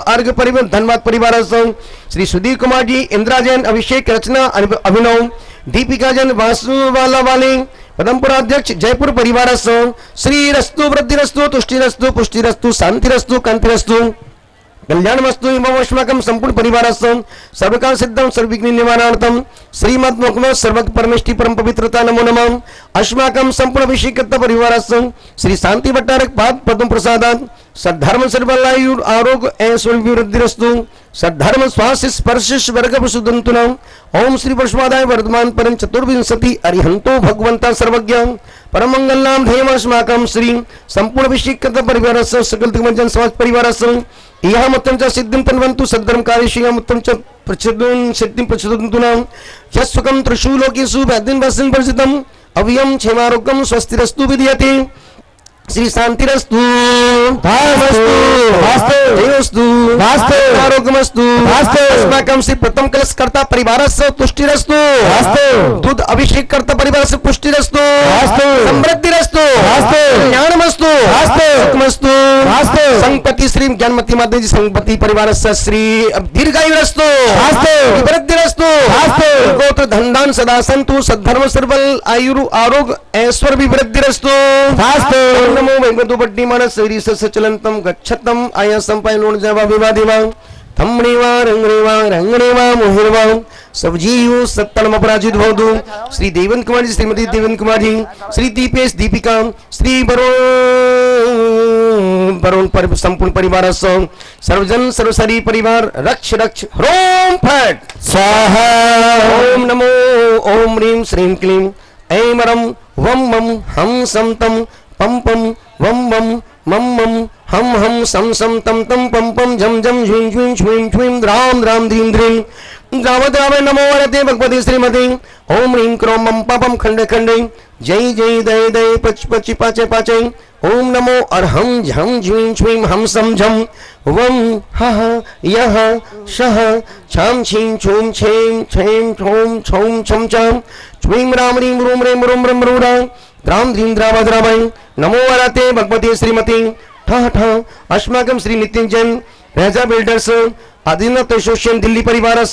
अर्घ परिवार धनबाद परिवार से श्री सुधीर कुमार जी इंदिरा जैन अभिषेक रचना अभिनव दीपिका जैन वासुवाला वाले पदमपुरा अध्यक्ष जयपुर परिवार से श्री रस्तु वृद्धिरस्तु तुष्टिरस्तु पुष्टिरस्तु शांतिरस्तु कांतिरस्तु कल्याणमस्तु इममस्माकं संपूर्ण परिवार से सर्वकाल सिद्धं सर्वविघ्न निवारणार्थं श्रीमद् मुखम सर्वज्ञ परमेष्टि परम पवित्रता नमो नमः अस्माकं संपूर्ण अभिषेकत परिवार से श्री शांति भट्टारक पाद पद्म प्रसादात् सद्धर्म सर्वलायु आरोग्य ऐश्वर्य वृद्धिरस्तु सद्धर्म स्वास्थ्य स्पर्श वर्ग सुदंतुना ओम श्री वर्षवादाय वर्धमान परम चतुर्विंशति अरिहंतो भगवंता सर्वज्ञ परम मंगल नाम ध्येयम् अस्माकं श्री संपूर्ण अभिषेकत परिवार से सकल दिग्गजन समाज परिवार से यह मुत्तम च सिद्धिं तन्वन्तु सद्धर्म कार्यशील मुत्तम च प्रचोदन सिद्धिं प्रचोदन्तुना यस्सुखं त्रिशूलोकेषु वैद्यं वसं वर्जितम् अव्ययं क्षेमारोग्यं स्वस्तिरस्तु विधीयते श्री शांतिरस्तु आरोग्यमस्तु अस्माकं श्री प्रथम कलश कर्ता परिवार से तुष्टिरस्तु दूध अभिषेक कर्ता परिवार से पुष्टिरस्तु समृद्धिरस्तु कल्याणमस्तु सुखमस्तु संपत्ति श्री ज्ञानमती माता जी संपत्ति परिवार से श्री दीर्घायुरस्तु वृद्धिरस्तु गोत्र धनधान सदा संतु सद्धर्म सर्वल आयु आरोग्य ऐश्वर्य वृद्धिरस्तु नमो भगवतो बड्डी मानसरी सचलंतम गच्छतम आयासम पायलोन जय विवादिवा थमणेवा रंगणेवा मोहिणवा सब जीव सत्तलम अपराजित भवतु श्री देवेंद्र कुमार जी श्रीमती देवेंद्र कुमार जी श्री दीपेश दीपिका श्री वरुण संपूर्ण परिवार सर्वजन सर्वसरी परिवार रक्ष रक्ष रोम फट स्वाहा ओम नमो ओम ह्रीं श्रीं क्लीं ऐं रं वं मं हं सं तं पं पं वं वं मं मं हं हं सं सं तं तं पं पं झं झं झ्वीं झ्वीं श्वीं श्वीं द्रां द्रां द्रीं द्रीं द्रावद्रावै नमो वरते भगवते श्रीमते ओम ह्रीं क्रों मं पापं खंडे खंडे जय जय दय दय पच पचि पाचे पाचे ओम नमो अर्हं झं झ्वीं श्वीं हं सं झं वं हः यः शः छां छीं छूं छें छें छौं छौं छं छं श्वीं रां ह्रीं ह्रूं रें ब्रों ब्रं ब्रूरां द्रां द्रीं द्रावा द्रावै नमो वरते भगवते श्रीमते ठः ठः अस्माकं श्री नितिन जैन रेजा बिल्डर्स आदिनाथ एसोसिएशन दिल्ली परिवार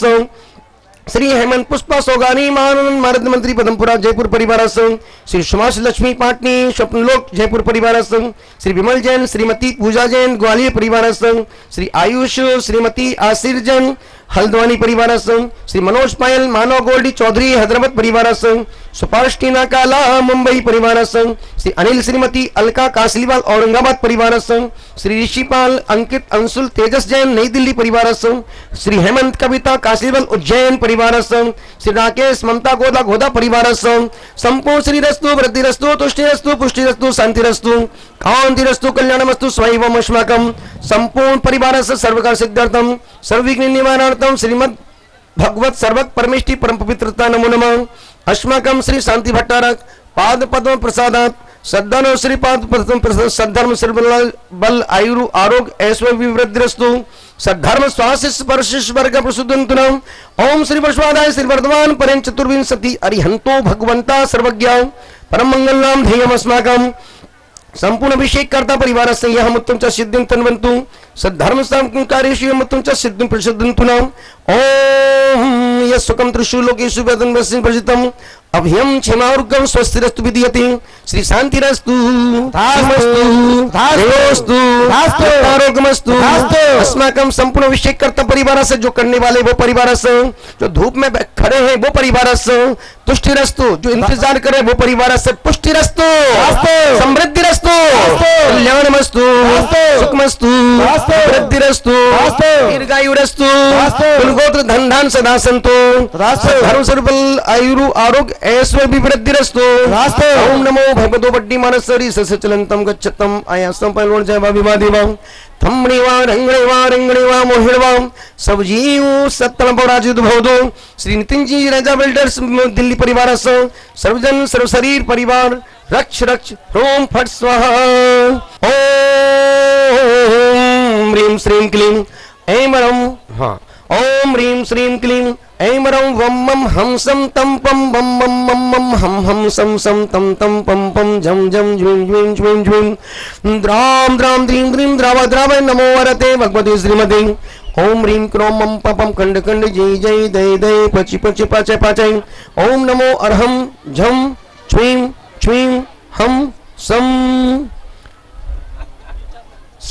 श्री हेमंत पुष्पा सोगानी महानंद भारत मंत्री पदमपुरा जयपुर परिवार संघ, श्री सुभाष लक्ष्मी पाटनी स्वप्नलोक जयपुर परिवार संघ, श्री विमल जैन श्रीमती पूजा जैन ग्वालियर परिवार संघ, श्री आयुष श्रीमती आसिर जैन हल्द्वानी परिवार संघ, श्री मनोज पायल मानव गोल्डी चौधरी हैदराबाद परिवार संघ, सुभाष टीना काला मुंबई परिवार संघ, श्री अनिल श्रीमती अलका कासलीवाल औरंगाबाद परिवार संघ, श्री ऋषिपाल अंकित अंशुल तेजस जैन नई दिल्ली परिवार संघ, श्री हेमंत कविता कासलीवाल उज्जैन परिवार संघ, श्री राकेश ममता गोदा गोदा परिवार संघ, संपूर्ण श्रीरस्तु वृद्धिरस्तु तुष्टिरस्तु पुष्टिरस्तु शांतिरस्तु कांतिरस्तु कल्याणमस्तु स्वैवम अस्माकं संपूर्ण परिवार से सर्वकार सिद्धार्थम सर्वविघ्न निवारणार्थम श्रीमद् भगवत सर्वक परमेष्टि परम पवित्रता नमो नमः। अस्माकं श्री शांति भट्टारक पाद पद्म प्रसादात सद्दानो श्री पाद पद्म प्रसाद सद्धर्म सर्वबल बल आयुरु आरोग्य ऐश्वर्य वृद्धिरस्तु सद्धर्म स्वास्थ्य स्पर्श वर्ग प्रसुदंतुनम ओम श्री वैश्वादाय श्री वर्धमान परें चतुर्विंशति अरिहंतो भगवंता सर्वज्ञ परम मंगलनाम ध्येयम अस्माकं संपूर्ण अभिषेक करता परिवार से यह मुत्तम सिद्धिं तन्वन्तु सद्धर्म कार्य मुत्तम सिद्धिं प्रसिद्धंतु नाम ओम यस्सुकं त्रिशूलोकेषु वेदं वसितं अभयं क्षमार्गं स्वस्तिरस्तु विधीयते श्री शांतिरस्तु धास्तु आरोग्यमस्तु अस्माकं संपूर्ण अभिषेक करता परिवार से जो करने वाले वो परिवार से जो धूप में खड़े हैं वो परिवार से तुष्टिरस्तु जो इंतजार करे वो परिवार से पुष्टिरस्तु समृद्धिरस्तु कल्याणमस्तु सुखमस्तु वृद्धिरस्तु दीर्घायुरस्तु कुलगोत्र धन धान सदा संतो धर्म सर्वबल आयुरु आरोग्य ऐश्वर्य वृद्धिरस्तु ओम नमो भगवतो वड्डी मानसरी सचलंतम गच्छतम आयासम पलोण जय विवादिवा थमणेवा रंगणेवा मोहिड़वा सब जीव सत्तम पराजित भवदो श्री नितिन जी राजा बिल्डर्स दिल्ली परिवार से सर्वजन सर्व शरीर परिवार रक्ष रक्ष रोम फट स्वाहा ओम ह्रीं श्रीं क्लीं ऐं वरं हाँ ओम ह्रीं श्रीं क्लीं ऐं वरं वम मम हम सम तम पम बम मम मम मम हम सम सम तम तम पम पम झम झम ज्वीं ज्वीं ज्वीं ज्वीं द्राम द्राम द्रीं द्रीं द्राव द्राव नमो वरते भगवते श्रीमते ओम ह्रीं क्रों मम पपम खंड खंड जय जय दय दय पचि पचि पाचय पाचय ओम नमो अर्हम झम च्वीं च्वीं हम सम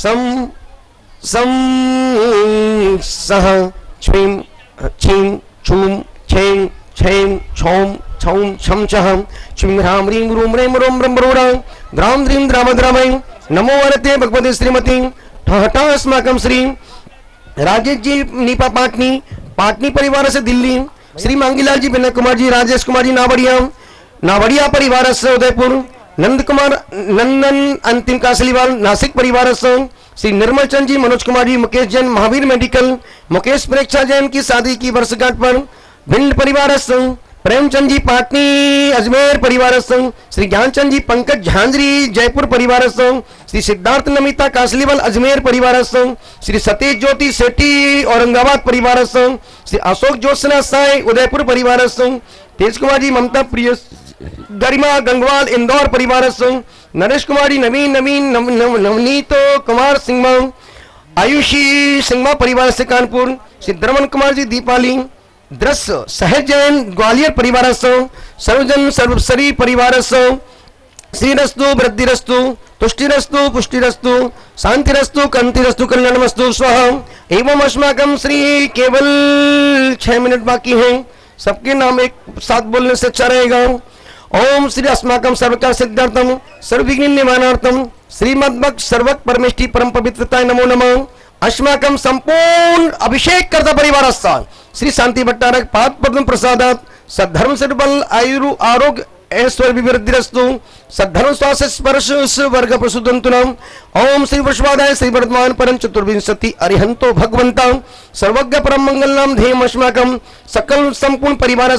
सम सम सह च्वीं छीं छूं छें छें छौं छौं छम छहं च्वीं ह्रां ह्रीं रूं रें रों रं रों द्रां द्रीं द्राम द्रामय नमो वरते भगवते श्रीमती ठहटा अस्माकं श्री राजेश जी नीपा पाटनी परिवार से दिल्ली श्री मांगीलाल जी विनय कुमार जी राजेश कुमार जी नावड़िया परिवार से उदयपुर नंद कुमार नंदन अंतिम कासलीवाल नासिक परिवार से श्री निर्मल चंद जी मनोज कुमार जी मुकेश जैन महावीर मेडिकल मुकेश प्रेक्षा जैन की शादी की वर्षगांठ पर भिंड परिवार संघ प्रेमचंद जी पाटनी अजमेर परिवार संघ श्री ज्ञानचंद जी पंकज झांझरी जयपुर परिवार संघ श्री सिद्धार्थ नमिता कासलीवाल अजमेर परिवार संघ श्री सतीश ज्योति सेठी औरंगाबाद परिवार संघ श्री अशोक ज्योत्सना साई उदयपुर परिवार संघ तेज कुमार जी ममता प्रिय गरिमा गंगवाल इंदौर परिवार संघ नरेश कुमार जी नवनीत कुमार सिंह आयुषी सिंह परिवार से कानपुर श्री द्रमन कुमार जी दीपाली दृश्य सहज जैन ग्वालियर परिवार संघ सर्वजन सर्वशरी परिवार संघ श्रीरस्तु वृद्धिरस्तु तुष्टिरस्तु पुष्टिरस्तु शांतिरस्तु कांतिरस्तु कल्याणमस्तु स्वः एवं अस्माकं श्री केवल 6 मिनट बाकी हैं सबके नाम एक साथ बोलने से अच्छा रहेगा। ओम श्री अस्माकं सर्वकार सिद्धार्थम सर्वविघ्न निवारणार्थम श्रीमद्भक्त सर्वक परमेष्टि परम पवित्रताय नमो नमः। अस्माकं संपूर्ण अभिषेक करता परिवार श्री शांति भट्टारक पाद पद्म प्रसादात सद्धर्म सर्वबल आयुरु आरोग्य ऐश्वर्य वृद्धिरस्तु सद्धर्म स्वास्थ्य स्पर्श वर्ग प्रसुदंतुनाम ओम श्री वैश्वादाय श्री वर्धमान परम चतुर्विंशति अरिहंतो भगवंता सर्वज्ञ परम मंगलनाम ध्येयम अस्माकं सकल संपूर्ण परिवार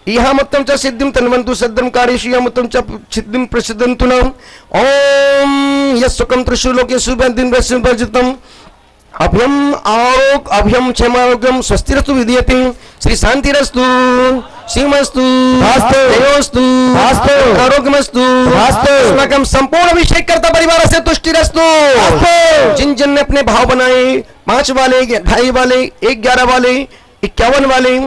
यह मुत्तम च सिद्धिं तन्वन्तु सद्धर्म कार्येषु मुत्तम च सिद्धिं प्रसिद्धन्तु नाम ओम यस्सुकं त्रिशूलोकेषु वेदं वसितं अभयम आरोग्य अभयम क्षेमारोग्यम स्वस्तिरस्तु विधीयते श्री शांतिरस्तु सीमस्तु देवस्तु आरोग्यमस्तु अस्माकं संपूर्ण अभिषेक करता परिवार से तुष्टिरस्तु। जिन जिन ने अपने भाव बनाए 5 वाले 2.5 वाले 1 11 वाले 51 वाले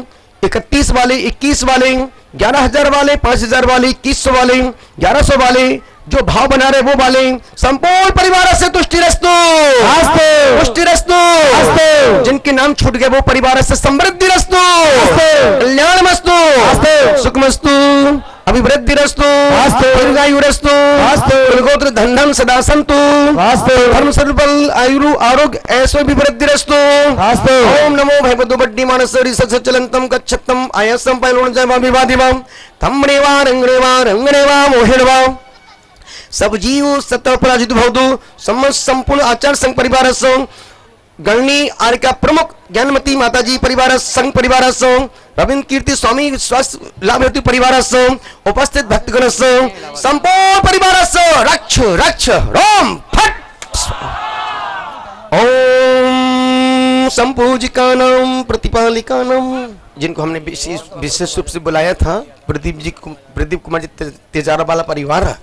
31 वाले, 21 वाले, 11,000 वाले, 5,000 वाले, 2100 वाले, 1100 वाले, जो भाव बना रहे वो वाले, संपूर्ण परिवार से तुष्टिरस्तु, तुष्टिरस्तु, जिनके नाम छूट गए वो परिवार से समृद्धिरस्तु, कल्याणमस्तु, सुखमस्तु, अभिवृद्धिरस्तु, दीर्घायुरस्तु, कुलगोत्र धन धन सदा सन्तु, धर्म सर्वबल आयुरु आरोग्य ऐसो विवृद्धिरस्तु। ओम नमो भगवतो बड्डी मानसरी सचलंतम गच्छतम आयसम पैलोण जय विवादिवाम थमरेवा रंगरेवा रंगरेवा मोहिणवा सब जीव सत्य पराजित भवतु। समस्त संपूर्ण आचार्य संघ परिवार संघ गणनी आर्य प्रमुख ज्ञानमती माताजी परिवार संघ परिवार संघ रविंद्र कीर्ति स्वामी विश्वास लाभ हेतु परिवार संघ उपस्थित भक्तगण संघ संपूर्ण परिवार संघ रक्ष रक्ष रोम फट। ओम संपूजिकानाम प्रतिपालिकानाम, जिनको हमने विशेष रूप से बुलाया था, प्रदीप कुमार जी तेजारा वाला परिवार,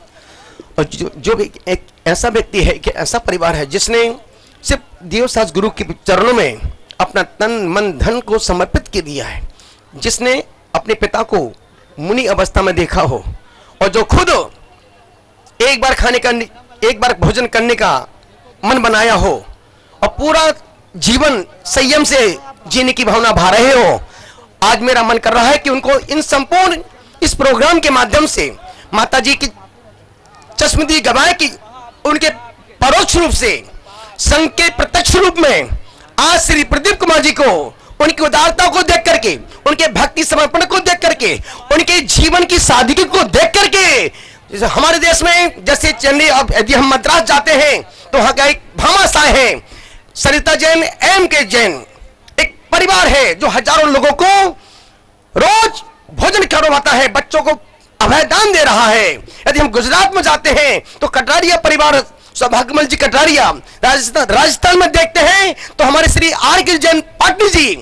और जो भी एक ऐसा व्यक्ति है कि ऐसा परिवार है जिसने सिर्फ देवसास गुरु के चरणों में अपना तन मन धन को समर्पित कर दिया है, जिसने अपने पिता को मुनि अवस्था में देखा हो और जो खुद एक बार भोजन करने का मन बनाया हो और पूरा जीवन संयम से जीने की भावना भा रहे हो। आज मेरा मन कर रहा है कि उनको इन संपूर्ण इस प्रोग्राम के माध्यम से माता जी की चश्मदी गवाए की उनके परोक्ष रूप से संघ के प्रत्यक्ष रूप में आज श्री प्रदीप कुमार जी को उनकी उदारता को देख करके, उनके भक्ति समर्पण को देख करके, उनके जीवन की सादगी को देख करके, हमारे देश में जैसे चेन्नई, अब यदि हम मद्रास जाते हैं तो वहां का एक भामाशाह है सरिता जैन, एम के जैन, एक परिवार है जो हजारों लोगों को रोज भोजन करवाता है, बच्चों को अभयदान दे रहा है। यदि हम गुजरात में जाते हैं तो कटारिया परिवार, सौभाग्यमल जी कटारिया, राजस्थान में देखते हैं तो हमारे श्री आर के जैन पाटनी जी,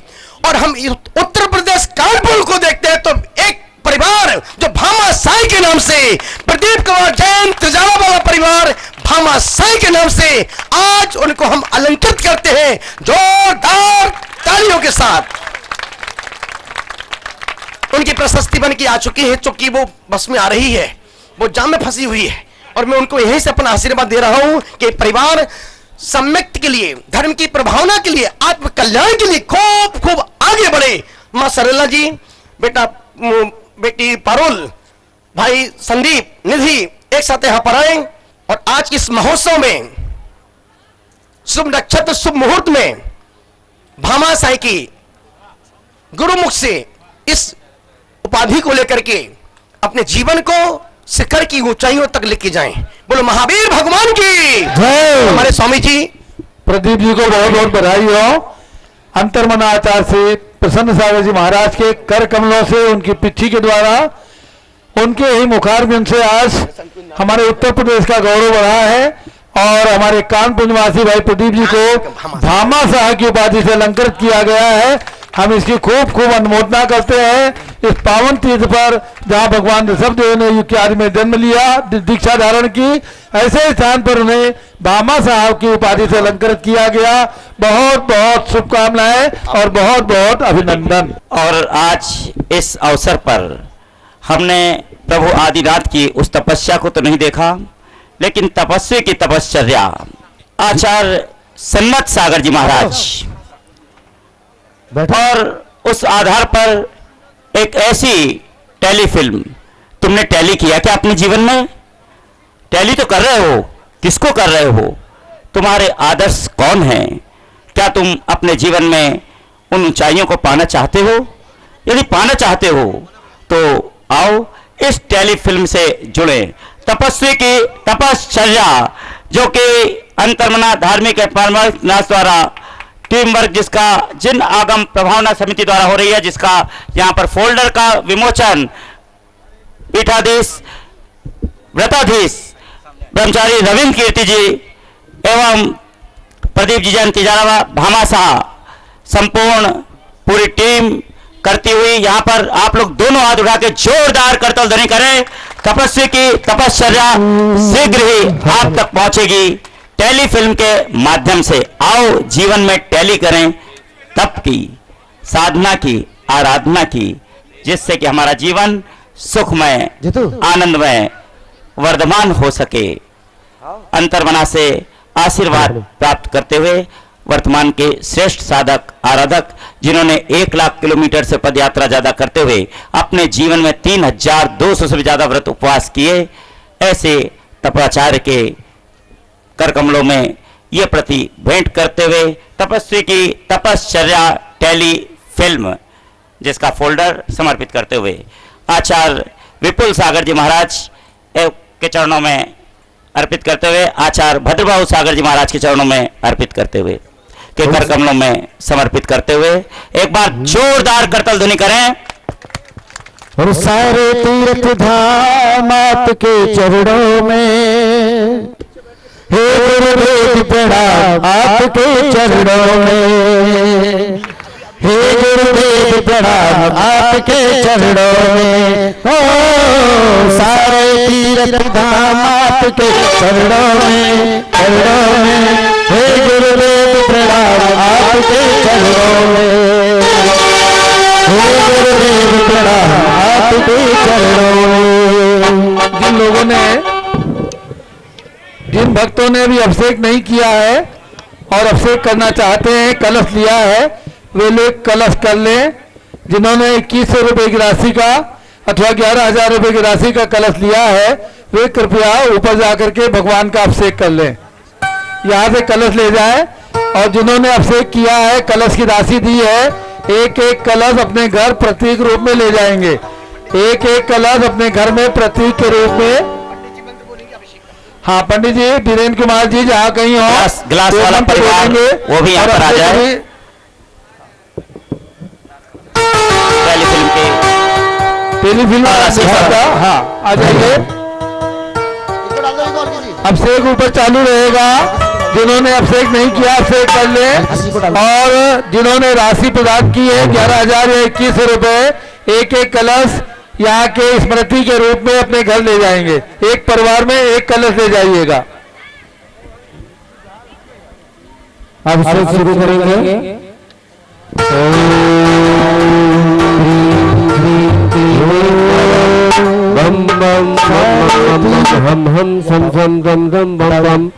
और हम उत्तर प्रदेश कानपुर को देखते हैं तो एक परिवार जो भामाशाह के नाम से, प्रदीप कुमार जैन तेजारा वाला परिवार भामाशाह के नाम से आज उनको हम अलंकृत करते हैं जोरदार तालियों के साथ। उनकी प्रशस्ति बन के आ चुकी है, चूंकि वो बस में आ रही है, वो जाम में फंसी हुई है, और मैं उनको यहीं से अपना आशीर्वाद दे रहा हूं कि परिवार सम्यक्त के लिए, धर्म की प्रभावना के लिए, आत्म कल्याण के लिए खूब खूब आगे बढ़े। मां सरला जी, बेटी पारुल, भाई संदीप, निधि एक साथ यहां पर आए और आज इस महोत्सव में शुभ नक्षत्र शुभ मुहूर्त में भामाशाह की गुरुमुख से इस उपाधि को लेकर के अपने जीवन को शिखर की ऊंचाइयों तक लेके जाएं। बोलो महावीर भगवान की जय। हमारे स्वामी जी प्रदीप जी को बहुत बहुत बधाई हो। अंतर्मना आचार्य से प्रसन्न सागर जी महाराज के कर कमलों से, उनकी पिट्ठी के द्वारा, उनके ही मुखारबिंद से आज हमारे उत्तर प्रदेश का गौरव बढ़ा है और हमारे कानपुर निवासी भाई प्रदीप जी को भामाशाह की उपाधि से अलंकृत किया गया है। हम इसकी खूब खूब अनुमोदना करते हैं इस पावन तीर्थ पर जहां भगवान ऋषभदेव ने युक्ति आदि में जन्म लिया, दीक्षा धारण की, ऐसे स्थान पर उन्हें भामाशाह की उपाधि से अलंकृत किया गया। बहुत बहुत शुभकामनाएं और बहुत बहुत अभिनंदन। और आज इस अवसर पर हमने प्रभु आदिनाथ की उस तपस्या को तो नहीं देखा, लेकिन तपस्वी की तपश्चर्या आचार्य सन्मत सागर जी महाराज, और उस आधार पर एक ऐसी टेलीफिल्म, तुमने टैली किया क्या अपने जीवन में? टैली तो कर रहे हो, किसको कर रहे हो? तुम्हारे आदर्श कौन हैं? क्या तुम अपने जीवन में उन ऊंचाइयों को पाना चाहते हो? यदि पाना चाहते हो तो आओ इस टेलीफिल्म से जुड़े। तपस्वी की तपश्चर्या, जो कि अंतर्मना धार्मिक परमार्थ द्वारा टीम वर्क, जिसका जिन आगम प्रभावना समिति द्वारा हो रही है, जिसका यहाँ पर फोल्डर का विमोचन पीठाधीश व्रताधीश ब्रह्मचारी रविंद्र कीर्ति जी एवं प्रदीप जी जैन तिजारा भामाशाह संपूर्ण पूरी टीम करती हुई, यहाँ पर आप लोग दोनों हाथ उठा के जोरदार करतल ध्वनि करें। तपस्वी की तपश्चर्या शीघ्र ही आप तक पहुंचेगी टेलीफिल्म के माध्यम से। आओ जीवन में टैली करें, तप की, साधना की, आराधना की, जिससे कि हमारा जीवन सुखमय, आनंदमय, वर्धमान हो सके। अंतर्मना से आशीर्वाद प्राप्त करते हुए वर्तमान के श्रेष्ठ साधक आराधक, जिन्होंने 1 लाख किलोमीटर से पदयात्रा ज्यादा करते हुए अपने जीवन में 3200 से भी ज्यादा व्रत उपवास किए, ऐसे तपाचार्य के कर कमलों में ये प्रति भेंट करते हुए तपस्वी की तपश्चर्या टेली फिल्म, जिसका फोल्डर समर्पित करते हुए आचार्य विपुल सागर जी महाराज के चरणों में अर्पित करते हुए, आचार्य भद्रबाहु सागर जी महाराज के चरणों में अर्पित करते हुए, के कर कमलों में समर्पित करते हुए एक बार जोरदार करतल ध्वनि करें। और सारे तीर्थ धाम आपके चरणों में, हे गुरुदेव प्रणाम आपके चरणों में, हे गुरुदेव प्रणाम आपके चरणों में। ओ सारे तीर्थ धाम आपके चरणों में, चरणों में, हे गुरुदेव प्रणाम आपके चरणों में, हे गुरुदेव प्रणाम आपके चरणों में। जिन लोगों ने, जिन भक्तों ने भी अभिषेक नहीं किया है और अभिषेक करना चाहते हैं, कलश लिया है, वे लोग कलश कर लें। जिन्होंने 2100 रुपए की राशि का अथवा 11,000 रुपए की राशि का कलश लिया है, वे कृपया ऊपर जाकर के भगवान का अभिषेक कर लें, यहाँ से कलश ले जाए। और जिन्होंने अभिषेक किया है, कलश की राशि दी है, एक एक कलश अपने घर प्रतीक रूप में ले जाएंगे। एक एक कलश अपने घर में प्रतीक के रूप में। हाँ पंडित जी, वीरेंद्र कुमार जी जहाँ कहीं हो, ग्लास वाला परिवार वो भी यहाँ पर आ जाए। टेलीफिल्म हाँ आ जाइए। अभिषेक ऊपर चालू रहेगा। जिन्होंने अभिषेक नहीं किया अभिषेक कर ले, और जिन्होंने राशि प्रदान की है 11,000 या 2100 रुपए, एक एक कलश यहाँ के स्मृति के रूप में अपने घर ले जाएंगे। एक परिवार में एक कलश ले जाइएगा। अभिषेक शुरू करेंगे। बम बम हम हम सम सम दम दम बम बम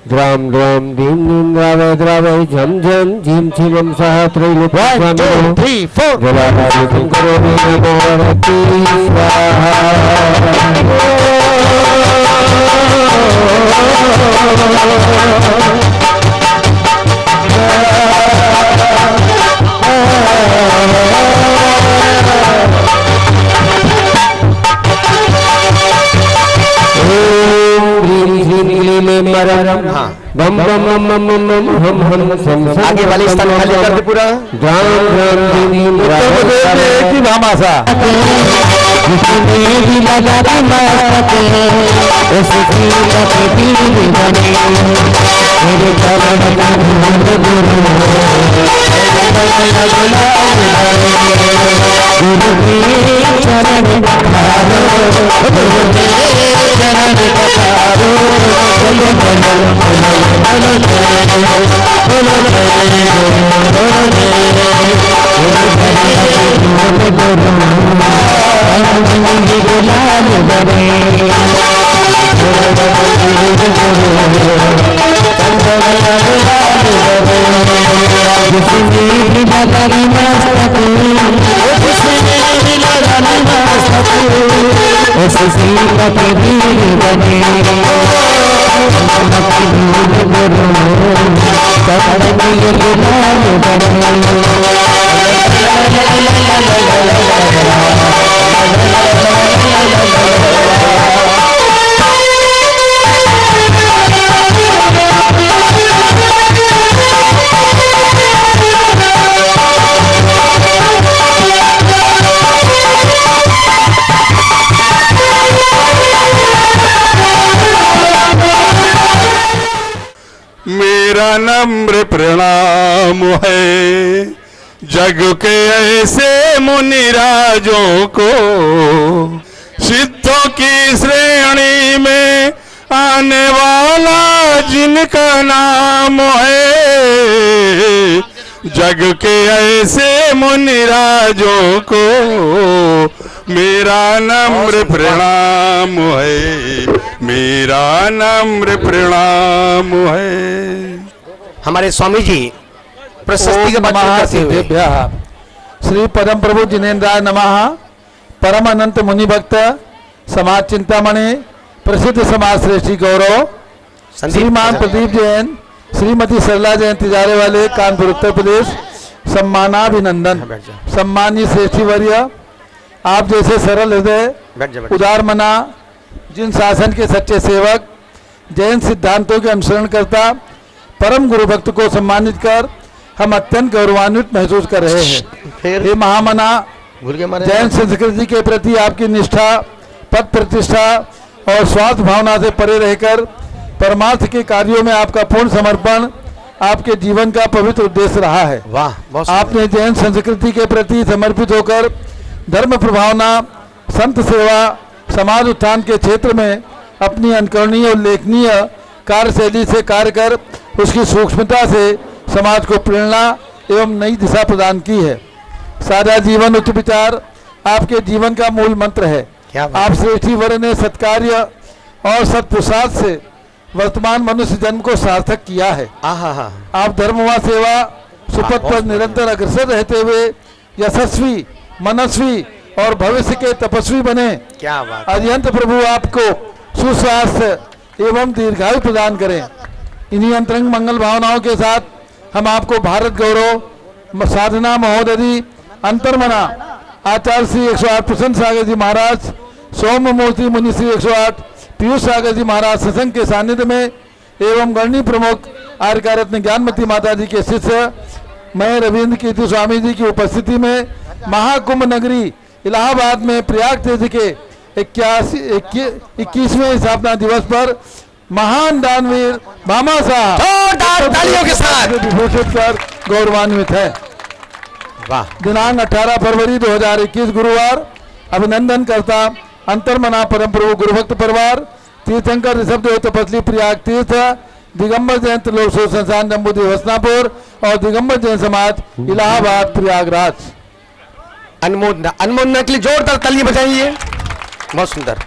द्राम द्राम धीम धीम द्रावय द्रावय झम झम झीम छिम सह त्रैलोक्यम 1 2 3 4 जलाधारी करोमि नमो भगवती स्वाहा। बम बम बम बम बम हम हम सम आगे वाले स्थान खाली कर दे पूरा। राम राम दीन एक ही भामाशा भी लगा दी माते उसकी लगी बने मेरे चरण गुरु के चरण पखारो, गुरु के चरण पखारो, बोलो बोलो बोलो बोलो मेरा नम्र प्रणाम है जग के ऐसे मुनिराजों को, सिद्धों की श्रेणी में आने वाला जिनका नाम है, जग के ऐसे मुनिराजों को मेरा नम्र प्रणाम है, मेरा नम्र प्रणाम है। हमारे स्वामी जी प्रशस्ति के महासिद्धेभ्यः श्री परम प्रभु जिनेन्द्राय नमः। परम अनंत मुनि भक्त समाज चिंतामणि प्रसिद्ध समाज श्रेष्ठी गौरव श्रीमान प्रदीप जैन, श्रीमती सरला जैन तिजारे वाले कानपुर उत्तर प्रदेश, सम्मानाभिनंदन। सम्मानीय श्रेष्ठी वर्य, आप जैसे सरल हृदय उदार मना, जिन शासन के सच्चे सेवक, जैन सिद्धांतों के अनुसरण करता परम गुरु भक्त को सम्मानित कर हम अत्यंत गौरवान्वित महसूस कर रहे हैं। हे महामना, जैन संस्कृति के प्रति आपकी निष्ठा, पद प्रतिष्ठा और स्वार्थ भावना से परे रहकर परमार्थ के कार्यों में आपका पूर्ण समर्पण आपके जीवन का पवित्र उद्देश्य रहा है। वाह, आपने जैन संस्कृति के प्रति समर्पित होकर धर्म प्रभावना, संत सेवा, समाज उत्थान के क्षेत्र में अपनी अनुकरणीय उल्लेखनीय कार्यशैली से कार्य कर उसकी सूक्ष्मता से समाज को प्रेरणा एवं नई दिशा प्रदान की है। सादा जीवन उच्च विचार आपके जीवन का मूल मंत्र है। आप श्रेष्ठी वर ने सत्कार्य और सत्पुरुषार्थ से वर्तमान मनुष्य जन्म को सार्थक किया है। आप धर्म व सेवा सुपथ पर निरंतर अग्रसर रहते हुए यशस्वी, मनस्वी और भविष्य के तपस्वी बने। क्या बात। अत्यंत प्रभु आपको सुस्वास्थ्य एवं दीर्घायु प्रदान करें। इन्हीं अंतरंग मंगल भावनाओं के साथ हम आपको भारत गौरव साधना महोदरी अंतर्मना आचार्य श्री 108 प्रसन्न सागर जी महाराज, सोम मूर्ति मुनि श्री 108 पीयूष सागर जी महाराज सत्संग के सानिध्य में एवं गणनी प्रमुख आर्यकारत्न ज्ञानमती माता जी के शिष्य मैं रविंद्र कीर्ति स्वामी जी की उपस्थिति में महाकुंभ नगरी इलाहाबाद में प्रयाग तीर्थ के 21वें स्थापना दिवस पर महान दानवीर भामा साहब तालियों के साथ विभूषित कर गौरवान्वित है। वाह। दिनांक 18 फरवरी 2021 गुरुवार अभिनंदन करता अंतर्मना परम प्रभु गुरुभक्त परिवार तीर्थंकर ऋषभ देव तपस्वी प्रयाग तीर्थ दिगंबर जैन त्रिलोक संस्थान जम्बूद्वीप हसनापुर और दिगंबर जैन समाज इलाहाबाद प्रयागराज। अनुमोदन के लिए जोरदार तालियां बजाइए। बहुत सुंदर।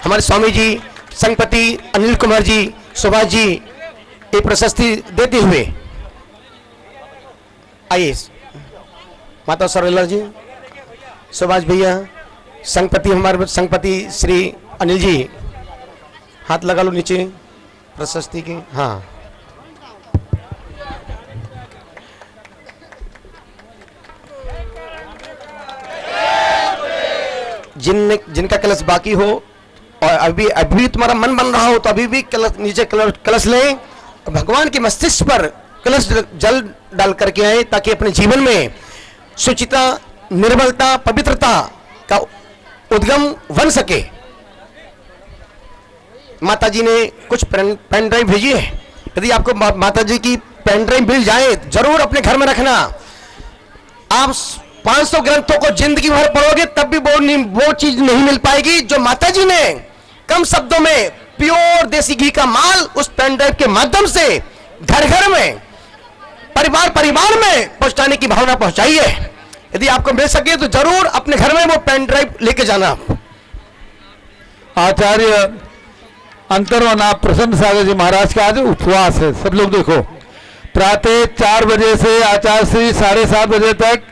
हमारे स्वामी जी संगपति अनिल कुमार जी सुभाष जी ये प्रशस्ति देते हुए आइए। माता सरला जी, सुभाष भैया, संगपति हमारे संगपति श्री अनिल जी, हाथ लगा लो नीचे प्रशस्ति के। हाँ, जिनका कलश बाकी हो और अभी तुम्हारा मन बन रहा हो तो अभी भी कलश नीचे कलश लें और भगवान के मस्तिष्क पर कलश जल डाल करके आए ताकि अपने जीवन में शुचिता, निर्मलता, पवित्रता का उद्गम बन सके। माता जी ने कुछ पेन ड्राइव भेजी है। यदि आपको माता जी की पेन ड्राइव मिल जाए जरूर अपने घर में रखना। आप 500 ग्रंथों को जिंदगी भर पढ़ोगे तब भी वो चीज नहीं मिल पाएगी जो माता जी ने कम शब्दों में प्योर देसी घी का माल उस पेन ड्राइव के माध्यम से घर घर में, परिवार परिवार में पहुंचाने की भावना पहुंचाई है। यदि आपको मिल सके तो जरूर अपने घर में वो पेन ड्राइव लेके जाना। आचार्य अंतर्मना प्रसन्न सागर जी महाराज का आज उपवास है। सब लोग देखो, प्रातः 4 बजे से आचार्य श्री 7:30 बजे तक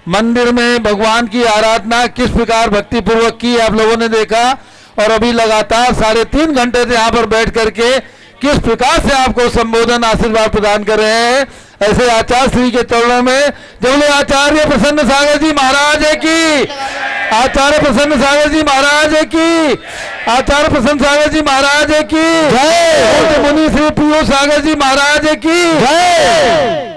मंदिर में भगवान की आराधना किस प्रकार भक्ति पूर्वक की आप लोगों ने देखा, और अभी लगातार 3.5 घंटे से यहाँ पर बैठ करके किस प्रकार से आपको संबोधन आशीर्वाद प्रदान कर रहे हैं। ऐसे आचार्य श्री के चरणों में जब आचार्य प्रसन्न सागर जी महाराज की, आचार्य प्रसन्न सागर जी महाराज की, आचार्य प्रसन्न सागर जी महाराज की जय, मुनि श्री पीयूष सागर जी महाराज की जय।